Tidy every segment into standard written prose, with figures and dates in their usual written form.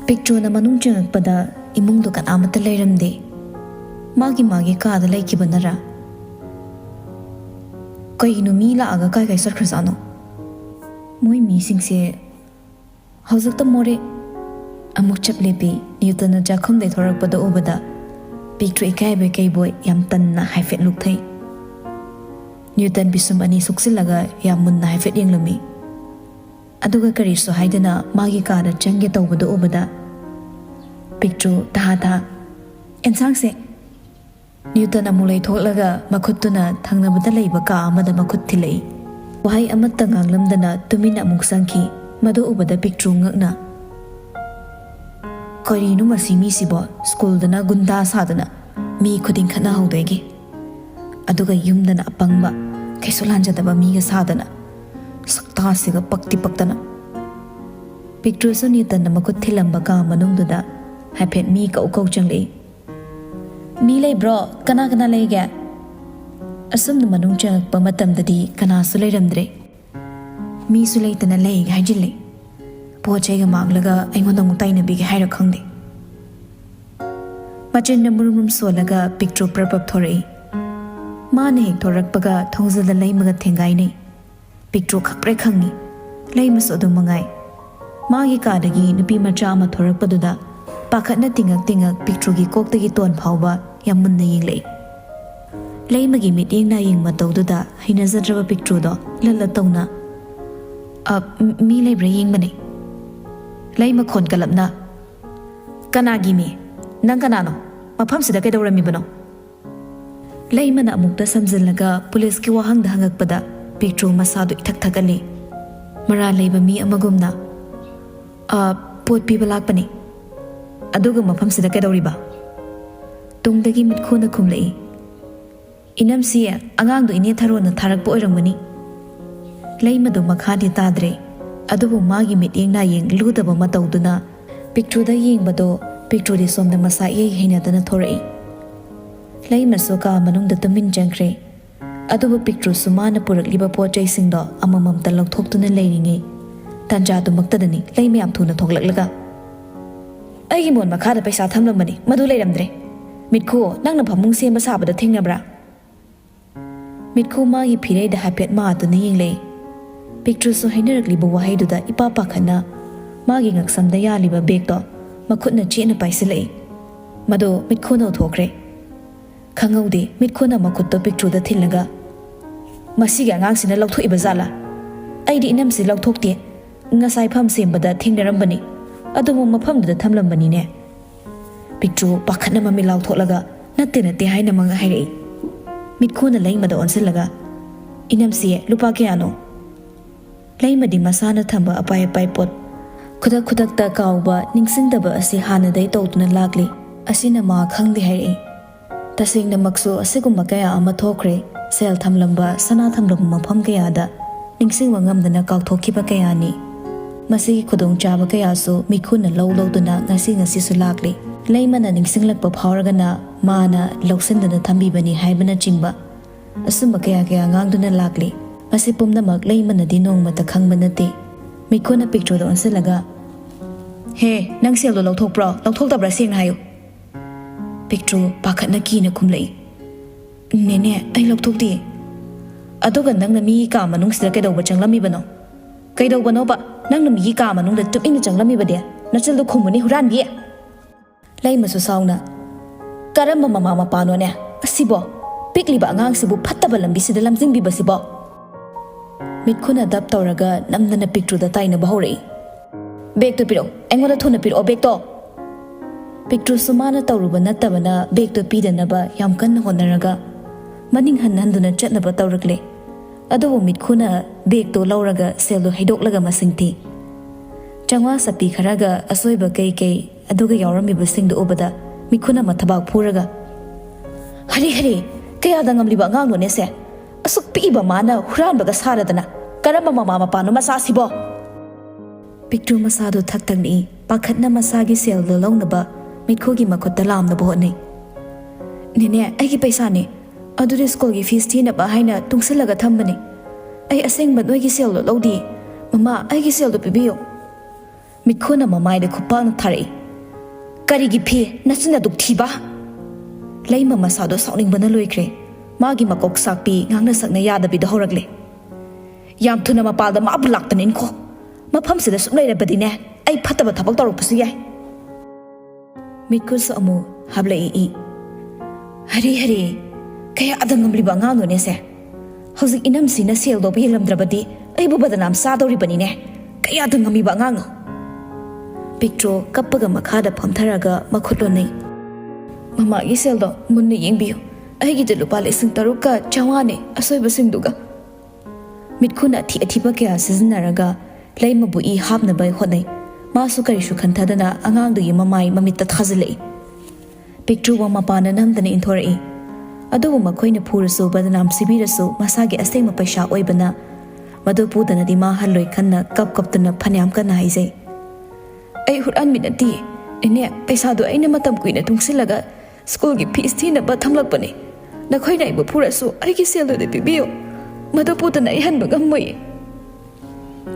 ꯄꯤꯛꯇ꯭ꯔꯨꯅ ꯃꯅꯨꯡ ꯆꯪꯉꯛꯄꯗ ꯏꯃꯨꯡꯗꯣ ꯀꯅꯥꯃꯠꯇ ꯂꯩꯔꯝꯗꯦ. ꯃꯥꯒꯤ ꯀꯥꯗ ꯂꯩꯈꯤꯕꯅꯔꯥ? ꯀꯩꯒꯤꯅꯣ ꯃꯤ ꯂꯥꯛꯑꯒ ꯀꯥꯏ ꯆꯠꯈ꯭ꯔꯖꯥꯠꯅꯣ? ꯃꯣꯏ ꯃꯤꯁꯤꯡꯁꯦ ꯍꯧꯖꯤꯛꯇ ꯃꯣꯔꯦ ꯑꯃꯨꯛ ꯆꯞ ꯂꯦꯞꯄꯤ. ꯅ꯭ꯌꯨꯇꯟꯅ ꯆꯥꯛꯈꯨꯝꯗꯩ ꯊꯣꯔꯛꯄꯗ ꯎꯕꯗ ꯄꯤꯛꯇ꯭ꯔꯨ ꯏꯀꯥꯏꯕꯣꯏ ꯀꯩꯕꯣꯏ ꯌꯥꯝ ꯇꯟꯅ ꯍꯥꯏꯐꯦꯠ ꯂꯨꯛꯊꯩ. ꯅ꯭ꯌꯨꯇꯟ ꯄꯤꯁꯨꯝ ꯑꯅꯤ ꯁꯨꯛꯆꯤꯜꯂꯒ ꯌꯥꯝ ꯃꯨꯟꯅ ꯍꯥꯏꯐꯦꯠ ꯌꯦꯡꯂꯝꯃꯤ. ꯑꯗꯨꯒ ꯀꯔꯤꯁꯨ ꯍꯥꯏꯗꯅ ꯃꯥꯒꯤ ꯀꯥꯗ ꯆꯪꯒꯦ ꯇꯧꯕꯗ ꯎꯕꯗ ꯄꯤꯛꯇ꯭ꯔꯨ ꯇꯍꯥ ꯑꯦꯟꯁꯥꯡꯁꯦ. ꯅ꯭ꯌꯨꯇꯟ ꯑꯃꯨꯛ ꯂꯩꯊꯣꯛꯂꯒ ꯃꯈꯨꯠꯇꯨꯅ ꯊꯪꯅꯕꯗ ꯂꯩꯕ ꯀꯥ ꯑꯃꯗ ꯃꯈꯨꯠ ꯊꯤꯜꯂꯛꯏ. ꯋꯥꯍꯩ ꯑꯃꯠꯇ ꯉꯥꯡꯂꯝꯗꯅ ꯇꯨꯃꯤꯟꯅ ꯑꯃꯨꯛ ꯆꯪꯈꯤ. ꯃꯗꯨ ꯎꯕꯗ ꯄꯤꯛꯇ꯭ꯔꯨ ꯉꯛꯅ ꯀꯔꯤꯅꯣ ꯃꯁꯤ ꯃꯤꯁꯤꯕꯣ ꯁ꯭ꯀꯨꯜꯗꯅ ꯒꯨꯟꯗꯥ ꯁꯥꯗꯅ ꯃꯤ ꯈꯨꯗꯤꯡ ꯈꯠꯅꯍꯧꯗꯣꯏꯒꯤ, ꯑꯗꯨꯒ ꯌꯨꯝꯗꯅ ꯑꯄꯪꯕ ꯀꯩꯁꯨ ꯂꯥꯟꯖꯗꯕ ꯃꯤꯒ ꯁꯥꯗꯅ ꯁꯛꯇꯥꯁꯤꯒ ꯄꯛꯇꯅ. ꯄꯤꯛꯇ꯭ꯔꯨꯁꯨ ꯅ꯭ꯌꯨꯇꯟꯅ ꯃꯈꯨꯠ ꯊꯤꯜꯂꯝꯕ ꯀꯥ ꯃꯅꯨꯡꯗꯨꯗ ꯍꯥꯏꯐꯦꯠ ꯃꯤ ꯀꯧ ꯆꯪꯂꯛꯏ. ꯃꯤ ꯂꯩꯕ꯭ꯔꯣ? ꯀꯅꯥ ꯂꯩꯒꯦ? ꯑꯁꯨꯝꯅ ꯃꯅꯨꯡ ꯆꯪꯉꯛꯄ ꯃꯇꯝꯗꯗꯤ ꯀꯅꯥꯁꯨ ꯂꯩꯔꯝꯗ꯭ꯔꯦ. ꯃꯤꯁꯨ ꯂꯩꯇꯅ ꯂꯩꯒ ꯍꯥꯏꯖꯤꯜꯂꯤ. ꯄꯣꯠ ꯆꯩꯒ ꯃꯥꯡꯂꯒ ꯑꯩꯉꯣꯟꯗ ꯑꯃꯨꯛ ꯇꯥꯏꯅꯕꯤꯒꯦ ꯍꯥꯏꯔ ꯈꯪꯗꯦ. ꯃꯆꯤꯟꯗ ꯃꯨꯔꯨꯝ ꯁꯣꯜꯂꯒ ꯄꯤꯛꯇ꯭ꯔꯨ ꯄ꯭ꯔꯞ ꯊꯣꯔꯛꯏ. ꯃꯥꯅ ꯍꯦꯛ ꯊꯣꯔꯛꯄꯒ ꯊꯣꯡꯖꯜꯗ ꯂꯩꯃꯒ ꯊꯦꯡꯒꯥꯏꯅꯩ. ꯄꯤꯛꯇ꯭ꯔꯨ ꯈꯪꯄ꯭ꯔꯦ ꯈꯪꯉꯤ. ꯂꯩꯃꯁꯨ ꯑꯗꯨꯝ ꯃꯉꯥꯏ. ꯃꯥꯒꯤ ꯀꯥꯗꯒꯤ ꯅꯨꯄꯤ ꯃꯆꯥ ꯑꯃ ꯊꯣꯔꯛꯄꯗꯨꯗ ꯄꯥꯈꯠꯅ ꯇꯤꯡꯉꯛ ꯄꯤꯛꯇ꯭ꯔꯨꯒꯤ ꯀꯣꯛꯇꯒꯤ ꯇꯣꯟ ꯐꯥꯎꯕ ꯌꯥꯝ ꯃꯨꯟꯅ ꯌꯦꯡꯂꯛꯏ. ꯂꯩꯃꯒꯤ ꯃꯤꯠꯌꯦꯡ ꯅꯥꯌꯦꯡ ꯃꯇꯧꯗꯨꯗ ꯍꯩꯅꯖꯗ꯭ꯔꯕ ꯄꯤꯛꯇ꯭ꯔꯨꯗꯣ ꯂꯠꯂ ꯇꯧꯅ ꯃꯤ ꯂꯩꯕ꯭ꯔꯥ ꯌꯦꯡꯕꯅꯦ. ꯂꯩꯃ ꯈꯣꯟ ꯀꯂꯞꯅ ꯀꯅꯥꯒꯤ ꯃꯤ? ꯅꯪ ꯀꯅꯥꯅꯣ? ꯃꯐꯝꯁꯤꯗ ꯀꯩꯗꯧꯔꯝꯃꯤꯕꯅꯣ? ꯂꯩꯃꯅ ꯑꯃꯨꯛꯇ ꯁꯝꯖꯤꯜꯂꯒ ꯄꯨꯂꯤꯁꯀꯤ ꯋꯥꯍꯪꯗ ꯍꯪꯉꯛꯄꯗ ꯄꯤꯛꯇ꯭ꯔꯨ ꯃꯁꯥꯗꯨ ꯏꯊꯛ ꯊꯛꯀꯠꯂꯤ. ꯃꯔꯥ ꯂꯩꯕ ꯃꯤ ꯑꯃꯒꯨꯝꯅ ꯄꯣꯠ ꯄꯤꯕ ꯂꯥꯛꯄꯅꯤ. ꯑꯗꯨꯒ ꯃꯐꯝꯁꯤꯗ ꯀꯩꯗꯧꯔꯤꯕ? ꯇꯨꯡꯗꯒꯤ ꯃꯤꯠꯈꯨꯅ ꯈꯨꯝꯂꯛꯏ. ꯏꯅꯝꯁꯤ ꯑꯉꯥꯡꯗꯣ ꯏꯅꯦ ꯊꯔꯣꯅ ꯊꯥꯔꯛꯄ ꯑꯣꯏꯔꯝꯒꯅꯤ. ꯂꯩꯃꯗꯨ ꯃꯈꯥꯗꯤ ꯇꯥꯗ꯭ꯔꯦ. ꯑꯗꯨꯕꯨ ꯃꯥꯒꯤ ꯃꯤꯠꯌꯦꯡ ꯅꯥꯌꯦꯡ ꯂꯨꯗꯕ ꯃꯇꯧꯗꯨꯅ ꯄꯤꯛꯇ꯭ꯔꯨꯗ ꯌꯦꯡꯕꯗꯣ ꯄꯤꯛꯇ꯭ꯔꯨꯗꯤ ꯁꯣꯝꯗ ꯃꯁꯥ ꯏꯍꯩ ꯍꯩꯅꯗꯅ ꯊꯣꯔꯛꯏ. ꯂꯩꯃꯁꯨ ꯀꯥ ꯃꯅꯨꯡꯗ ꯇꯨꯃꯤꯟ ꯆꯪꯈ꯭ꯔꯦ. ꯑꯗꯨꯕꯨ ꯄꯤꯛꯇ꯭ꯔꯨꯁꯨ ꯃꯥꯅ ꯄꯨꯔꯛꯂꯤꯕ ꯄꯣꯠ ꯆꯩꯁꯤꯡꯗꯣ ꯑꯃꯃꯝꯇ ꯂꯧꯊꯣꯛꯇꯨꯅ ꯂꯩꯔꯤꯉꯩ ꯇꯟꯖꯥꯗꯨꯃꯛꯇꯗꯅꯤ ꯂꯩꯃ ꯌꯥꯝ ꯊꯨꯅ ꯊꯣꯛꯂꯛꯂꯒ ꯑꯩꯒꯤ ꯃꯣꯟ ꯃꯈꯥꯗ ꯄꯩꯁꯥ ꯊꯝꯂꯝꯕꯅꯤ, ꯃꯗꯨ ꯂꯩꯔꯝꯗ꯭ರೆ. ꯃꯤꯠꯈꯨ, ꯅꯪꯅ ꯐꯃꯨꯡ ꯁꯦꯝꯕ ꯁꯥꯕꯗ ꯊꯦꯡꯅꯕ꯭ꯔꯥ? ꯃꯤꯠꯈꯨ ꯃꯥꯒꯤ ꯐꯤꯔꯩꯗ ꯍꯥꯏꯐꯦꯠ ꯃꯥꯗꯨꯅ ꯌꯦꯡꯂꯛꯏ. ꯄꯤꯛꯇ꯭ꯔꯨꯁꯨ ꯍꯥꯏꯅꯔꯛꯂꯤꯕ ꯋꯥꯍꯩꯗꯨꯗ ꯏꯄꯥ ꯄꯥꯈꯠꯅ ꯃꯥꯒꯤ ꯉꯛꯁꯝꯗ ꯌꯥꯜꯂꯤꯕ ꯕꯦꯒꯇꯣ ꯃꯈꯨꯠꯅ ꯆꯦꯠꯅ ꯄꯥꯏꯁꯤꯜꯂꯛꯏ. ꯃꯗꯨ ꯃꯤꯠꯈꯨꯅ ꯎꯊꯣꯛꯈ꯭ꯔꯦ. ꯈꯪꯍꯧꯗꯦ ꯃꯤꯠꯈꯨꯅ ꯃꯈꯨꯠꯇꯣ ꯄꯤꯛꯇ꯭ꯔꯨꯗ ꯊꯤꯜꯂꯒ ꯃꯁꯤꯒꯤ ꯑꯉꯥꯡꯁꯤꯅ ꯂꯧꯊꯣꯛꯏꯕ ꯖꯥꯠꯂꯥ? ꯑꯩꯗꯤ ꯏꯅꯝꯁꯤ ꯂꯧꯊꯣꯛꯇꯦ. ꯉꯁꯥꯏ ꯐꯝ ꯁꯦꯝꯕꯗ ꯊꯦꯡꯅꯔꯝꯕꯅꯤ, ꯑꯗꯨꯕꯨ ꯃꯐꯝꯗꯨꯗ ꯊꯝꯂꯝꯕꯅꯤꯅꯦ. ꯄꯤꯛꯇ꯭ꯔꯨ ꯄꯥꯈꯠꯅ ꯃꯃꯤꯠ ꯂꯥꯎꯊꯣꯛꯂꯒ ꯅꯠꯇꯦ ꯍꯥꯏꯅ ꯃꯉ ꯍꯥꯏꯔꯛꯏ. ꯃꯤꯠꯈꯨꯅ ꯂꯩꯃꯗ ꯑꯣꯟꯁꯤꯜꯂꯒ ꯏꯅꯝꯁꯤ ꯂꯨꯄꯥ ꯀꯌꯥꯅꯣ? ꯂꯩꯃꯗꯤ ꯃꯁꯥꯅ ꯊꯝꯕ ꯑꯄꯥꯏ ꯄꯣꯠ ꯈꯨꯗꯛꯇ ꯀꯥꯎꯕ ꯅꯤꯡꯁꯤꯡꯗꯕ ꯑꯁꯤ ꯍꯥꯟꯅꯗꯩ ꯇꯧꯗꯨꯅ ꯂꯥꯛꯂꯤ. ꯑꯁꯤꯅ ꯃꯥ ꯈꯪꯗꯦ ꯍꯥꯏꯔꯛꯏ. ꯇꯁꯦꯡꯅꯃꯛꯁꯨ ꯑꯁꯤꯒꯨꯝꯕ ꯀꯌా ꯑꯃ ꯊꯣꯛꯈ꯭ꯔꯦ. ꯁꯦꯜ ꯊꯝꯂꯝꯕ, ꯁꯅꯥ ꯊꯝꯂꯝꯕ ꯃꯐꯝ ꯀꯌꯥꯗ ꯅꯤꯡꯁꯤꯡꯕ ꯉꯝꯗꯅ ꯀꯥꯎꯊꯣꯛꯈꯤꯕ ꯀꯌꯥꯅꯤ. ꯃꯁꯤꯒꯤ ꯈꯨꯗꯣꯡꯆꯥꯕ ꯀꯌꯥꯁꯨ ꯃꯤꯠꯈꯨꯅ ꯂꯧꯗꯨꯅ ꯉꯁꯤꯁꯨ ꯂꯥꯛꯂꯤ. ꯂꯩꯃꯅ ꯅꯤꯡꯁꯤꯡꯂꯛꯄ ꯐꯥꯎꯔꯒꯅ ꯃꯥꯅ ꯂꯧꯁꯤꯟꯗꯨꯅ ꯊꯝꯕꯤꯕꯅꯤ ꯍꯥꯏꯕꯅꯆꯤꯡꯕ ꯑꯁꯨꯝꯕ ꯀꯌꯥ ꯉꯥꯡꯗꯨꯅ ꯂꯥꯛꯂꯤ. ꯃꯁꯤ ꯄꯨꯝꯅꯃꯛ ꯂꯩꯃꯅꯗꯤ ꯅꯣꯡꯃꯇ ꯈꯪꯕ ꯅꯠꯇꯦ. ꯃꯤꯠꯈꯨꯅ ꯄꯤꯛꯇ꯭ꯔꯨꯗ ꯑꯣꯟꯁꯤꯜꯂꯒ ꯍꯦ, ꯅꯪ ꯁꯦꯜꯗꯣ ꯂꯧꯊꯣꯛꯄ꯭ꯔꯣ? ꯂꯧꯊꯣꯛꯇꯕ꯭ꯔꯥ ꯁꯦꯡꯅ ꯍꯥꯏꯌꯨ. ꯄꯤꯛꯇ꯭ꯔꯨ ꯄꯥꯈꯠꯅ ꯀꯤꯅ ꯈꯨꯝꯂꯛꯏ. ꯅꯦꯅꯦ, ꯑꯩ ꯂꯧꯊꯣꯛꯇꯦ. ꯑꯗꯨꯒ ꯅꯪꯅ ꯃꯤꯒꯤ ꯀꯥ ꯃꯅꯨꯡꯁꯤꯗ ꯀꯩꯗꯧꯕ ꯆꯪꯂꯝꯃꯤꯕꯅꯣ? ꯀꯩꯗꯧꯕꯅꯣꯕ ꯅꯪꯅ ꯃꯤꯒꯤ ꯀꯥ ꯃꯅꯨꯡꯗ ꯇꯨꯃꯤꯟꯅ ꯆꯪꯂꯝꯃꯤꯕꯗꯤ? ꯅꯆꯜꯗꯣ ꯈꯨꯝꯃꯨꯅꯤ ꯍꯨꯔꯥꯟꯕꯤ. ꯂꯩꯃꯁꯨ ꯁꯥꯎꯅ ꯀꯔꯝꯕ ꯃꯃꯥ ꯃꯄꯥꯅꯣꯅꯦ ꯑꯁꯤꯕꯣ? ꯄꯤꯛꯂꯤꯕ ꯑꯉꯥꯡꯁꯤꯕꯨ ꯐꯠꯇꯕ ꯂꯝꯕꯤꯁꯤꯗ ꯂꯝꯖꯤꯡꯕꯤꯕꯁꯤꯕꯣ? ꯃꯤꯠꯈꯨꯅ ꯗꯞ ꯇꯧꯔꯒ ꯅꯝꯗꯅ ꯄꯤꯛꯇ꯭ꯔꯨꯗ ꯇꯥꯏꯅꯕ ꯍꯧꯔꯛꯏ. ꯕꯦꯒꯇꯣ ꯄꯤꯔꯛꯑꯣ, ꯑꯩꯉꯣꯟꯗ ꯊꯨꯅ ꯄꯤꯔꯛꯑꯣ ꯕꯦꯒꯇꯣ. ꯄꯤꯛꯇ꯭ꯔꯨꯁꯨ ꯃꯥꯅ ꯇꯧꯔꯨꯕ ꯅꯠꯇꯕꯅ ꯕꯦꯒꯇꯣ ꯄꯤꯗꯅꯕ ꯌꯥꯝ ꯀꯟꯅ ꯍꯣꯠꯅꯔꯒ ꯃꯅꯤꯡ ꯍꯟꯗꯨꯅ ꯆꯠꯅꯕ ꯇꯧꯔꯛꯂꯦ. ꯑꯗꯨꯕꯨ ꯃꯤꯠꯈꯨꯅ ꯕꯦꯒꯇꯣ ꯂꯧꯔꯒ ꯁꯦꯜꯗꯣ ꯍꯩꯗꯣꯛꯂꯒ ꯃꯁꯤꯡ ꯊꯤ. ꯆꯥꯝꯃꯉꯥ ꯆꯞꯄꯤ ꯈꯔꯒ ꯑꯁꯣꯏꯕ ꯀꯩ ꯑꯗꯨꯒ ꯌꯥꯎꯔꯝꯃꯤꯕꯁꯤꯡꯗꯨ ꯎꯕꯗ ꯃꯤꯠꯈꯨꯅ ꯃꯊꯕꯥꯛ ꯐꯨꯔꯒ ꯍꯔꯤ ꯀꯌꯥꯗ ꯉꯝꯂꯤꯕ ꯑꯉꯥꯡꯅꯣꯅꯦ ꯁꯦ? ꯑꯁꯨꯛ ꯄꯤꯛꯏꯕ ꯃꯥꯅ ꯍꯨꯔꯥꯟꯕꯒ ꯁꯥꯔꯗꯅ ꯀꯔꯝꯕ ꯃꯃꯥ ꯃꯄꯥꯅꯣ ꯃꯆꯥꯁꯤꯕꯣ? ꯄꯤꯛꯇ꯭ꯔꯨ ꯃꯁꯥꯗꯨ ꯊꯛꯅꯤ. ꯄꯥꯈꯠꯅ ꯃꯁꯥꯒꯤ ꯁꯦꯜꯗꯣ ꯂꯧꯅꯕ ꯃꯤꯠꯈꯨꯒꯤ ꯃꯈꯨꯠꯇ ꯂꯥꯝꯅꯕ ꯍꯣꯠꯅꯩ. ꯅꯦꯅꯦ, ꯑꯩꯒꯤ ꯄꯩꯁꯥꯅꯤ. ꯑꯗꯨꯗꯤ ꯁ꯭ꯀꯨꯜꯒꯤ ꯐꯤꯁ ꯊꯤꯅꯕ ꯍꯥꯏꯅ ꯇꯨꯡꯁꯤꯜꯂꯒ ꯊꯝꯕꯅꯤ. ꯑꯩ ꯑꯁꯦꯡꯕ ꯅꯣꯏꯒꯤ ꯁꯦꯜꯗꯣ ꯂꯧꯗꯦ. ꯃꯃꯥ, ꯑꯩꯒꯤ ꯁꯦꯜꯗꯣ ꯄꯤꯕꯤꯌꯨ. ꯃꯤꯠꯈꯨꯅ ꯃꯃꯥꯏꯗ ꯈꯨꯠꯄꯥꯛꯅ ꯊꯥꯔꯛꯏ. ꯀꯔꯤꯒꯤ ꯐꯤ ꯅꯆꯤꯟꯅ ꯗꯨꯛ ꯊꯤꯕ ꯂꯩꯃ ꯃꯁꯥꯗꯣ ꯁꯥꯎꯅꯤꯡꯕꯅ ꯂꯣꯏꯈ꯭ꯔꯦ ꯃꯥꯒꯤ ꯃꯀꯣꯛ ꯁꯥꯛꯄꯤ ꯉꯥꯡꯅ ꯁꯛꯅ ꯌꯥꯗꯕꯤꯗ ꯍꯧꯔꯛꯂꯦ ꯌꯥꯝ ꯊꯨꯅ ꯃꯄꯥꯜꯗ ꯃꯥꯕꯨ ꯂꯥꯛꯇꯅꯤꯟꯈꯣ ꯃꯐꯝꯁꯤꯗ ꯁꯨꯝ ꯂꯩꯔꯕꯗꯤꯅꯦ ꯑꯩ ꯐꯠꯇꯕ ꯊꯕꯛ ꯇꯧꯔꯛꯄꯁꯨ ꯌꯥꯏ ꯃꯤꯠꯀꯨꯠꯁꯨ ꯑꯃꯨꯛ ꯍꯥꯞꯂꯛꯏ ꯍꯔꯤ ꯍꯔꯤ ꯀꯌꯥꯗ ꯉꯝꯂꯤꯕ ꯑꯉꯥꯡꯅꯣꯅꯦꯁꯦ ꯍꯧꯖꯤꯛ ꯏꯅꯝꯁꯤꯅ ꯁꯦꯜ ꯂꯧꯕ ꯌꯦꯡꯂꯝꯗ꯭ꯔꯕꯗꯤ ꯑꯩꯕꯨ ꯕꯗꯅꯥꯝ ꯆꯥꯗꯧꯔꯤꯕꯅꯤꯅꯦ ꯀꯌꯥꯗ ꯉꯝꯃꯤꯕ ꯑꯉꯥꯡꯅꯣ ꯄꯤꯛꯇ꯭ꯔꯣ ꯀꯞꯄꯒ ꯃꯈꯥꯗ ꯐꯝꯊꯔꯒ ꯃꯈꯨꯠ ꯂꯣꯟꯅꯩ ꯃꯃꯥꯒꯤ ꯁꯦꯜꯗꯣ ꯃꯨꯟꯅ ꯌꯦꯡꯕꯤꯌꯨ ꯑꯩꯒꯤꯗ ꯂꯨꯄꯥ 5,600ꯅꯦ ꯑꯁꯣꯏꯕꯁꯤꯡꯗꯨꯒ ꯃꯤꯠꯈꯨꯅ ꯑꯊꯤꯕ ꯀꯌꯥ ꯁꯤꯖꯤꯟꯅꯔꯒ ꯂꯩꯃꯕꯨ ꯏ ꯍꯥꯞꯅꯕ ꯍꯣꯠꯅꯩ ꯃꯥꯁꯨ ꯀꯔꯤꯁꯨ ꯈꯟꯊꯗꯅ ꯑꯉꯥꯡꯗꯨꯒꯤ ꯃꯃꯥꯏ ꯃꯃꯤꯠꯇ ꯊꯥꯖꯤꯜꯂꯛꯏ ꯄꯤꯛꯇ꯭ꯔꯨꯕ ꯃꯄꯥꯅ ꯅꯝꯗꯅ ꯏꯟꯊꯣꯔꯛꯏ ꯑꯗꯨꯕꯨ ꯃꯈꯣꯏꯅ ꯐꯨꯔꯁꯨ ꯕꯗꯅꯥꯝ ꯁꯤꯕꯤꯔꯁꯨ ꯃꯁꯥꯒꯤ ꯑꯁꯦꯡꯕ ꯄꯩꯁꯥ ꯑꯣꯏꯕꯅ ꯃꯗꯨ ꯄꯨꯗꯅꯗꯤ ꯃꯥ ꯍꯜꯂꯣꯏ ꯈꯟꯅ ꯀꯞꯇꯨꯅ ꯐꯅꯌꯥꯝ ꯀꯟꯅ ꯍꯥꯏꯖꯩ ꯑꯩ ꯍꯨꯔꯥꯟꯕꯤ ꯅꯠꯇꯦ ꯏꯅꯦ ꯄꯩꯁꯥꯗꯣ ꯑꯩꯅ ꯃꯇꯝ ꯀꯨꯏꯅ ꯇꯨꯡꯁꯤꯜꯂꯒ ꯁ꯭ꯀꯨꯜꯒꯤ ꯐꯤꯁ ꯊꯤꯅꯕ ꯊꯝꯂꯛꯄꯅꯤ ꯅꯈꯣꯏꯅ ꯑꯩꯕꯨ ꯐꯨꯔꯁꯨ ꯑꯩꯒꯤ ꯁꯦꯜꯗꯨꯗꯤ ꯄꯤꯕꯤꯌꯨ ꯃꯗꯨ ꯄꯨꯗꯅ ꯑꯩ ꯍꯟꯕ ꯉꯝꯃꯣꯏ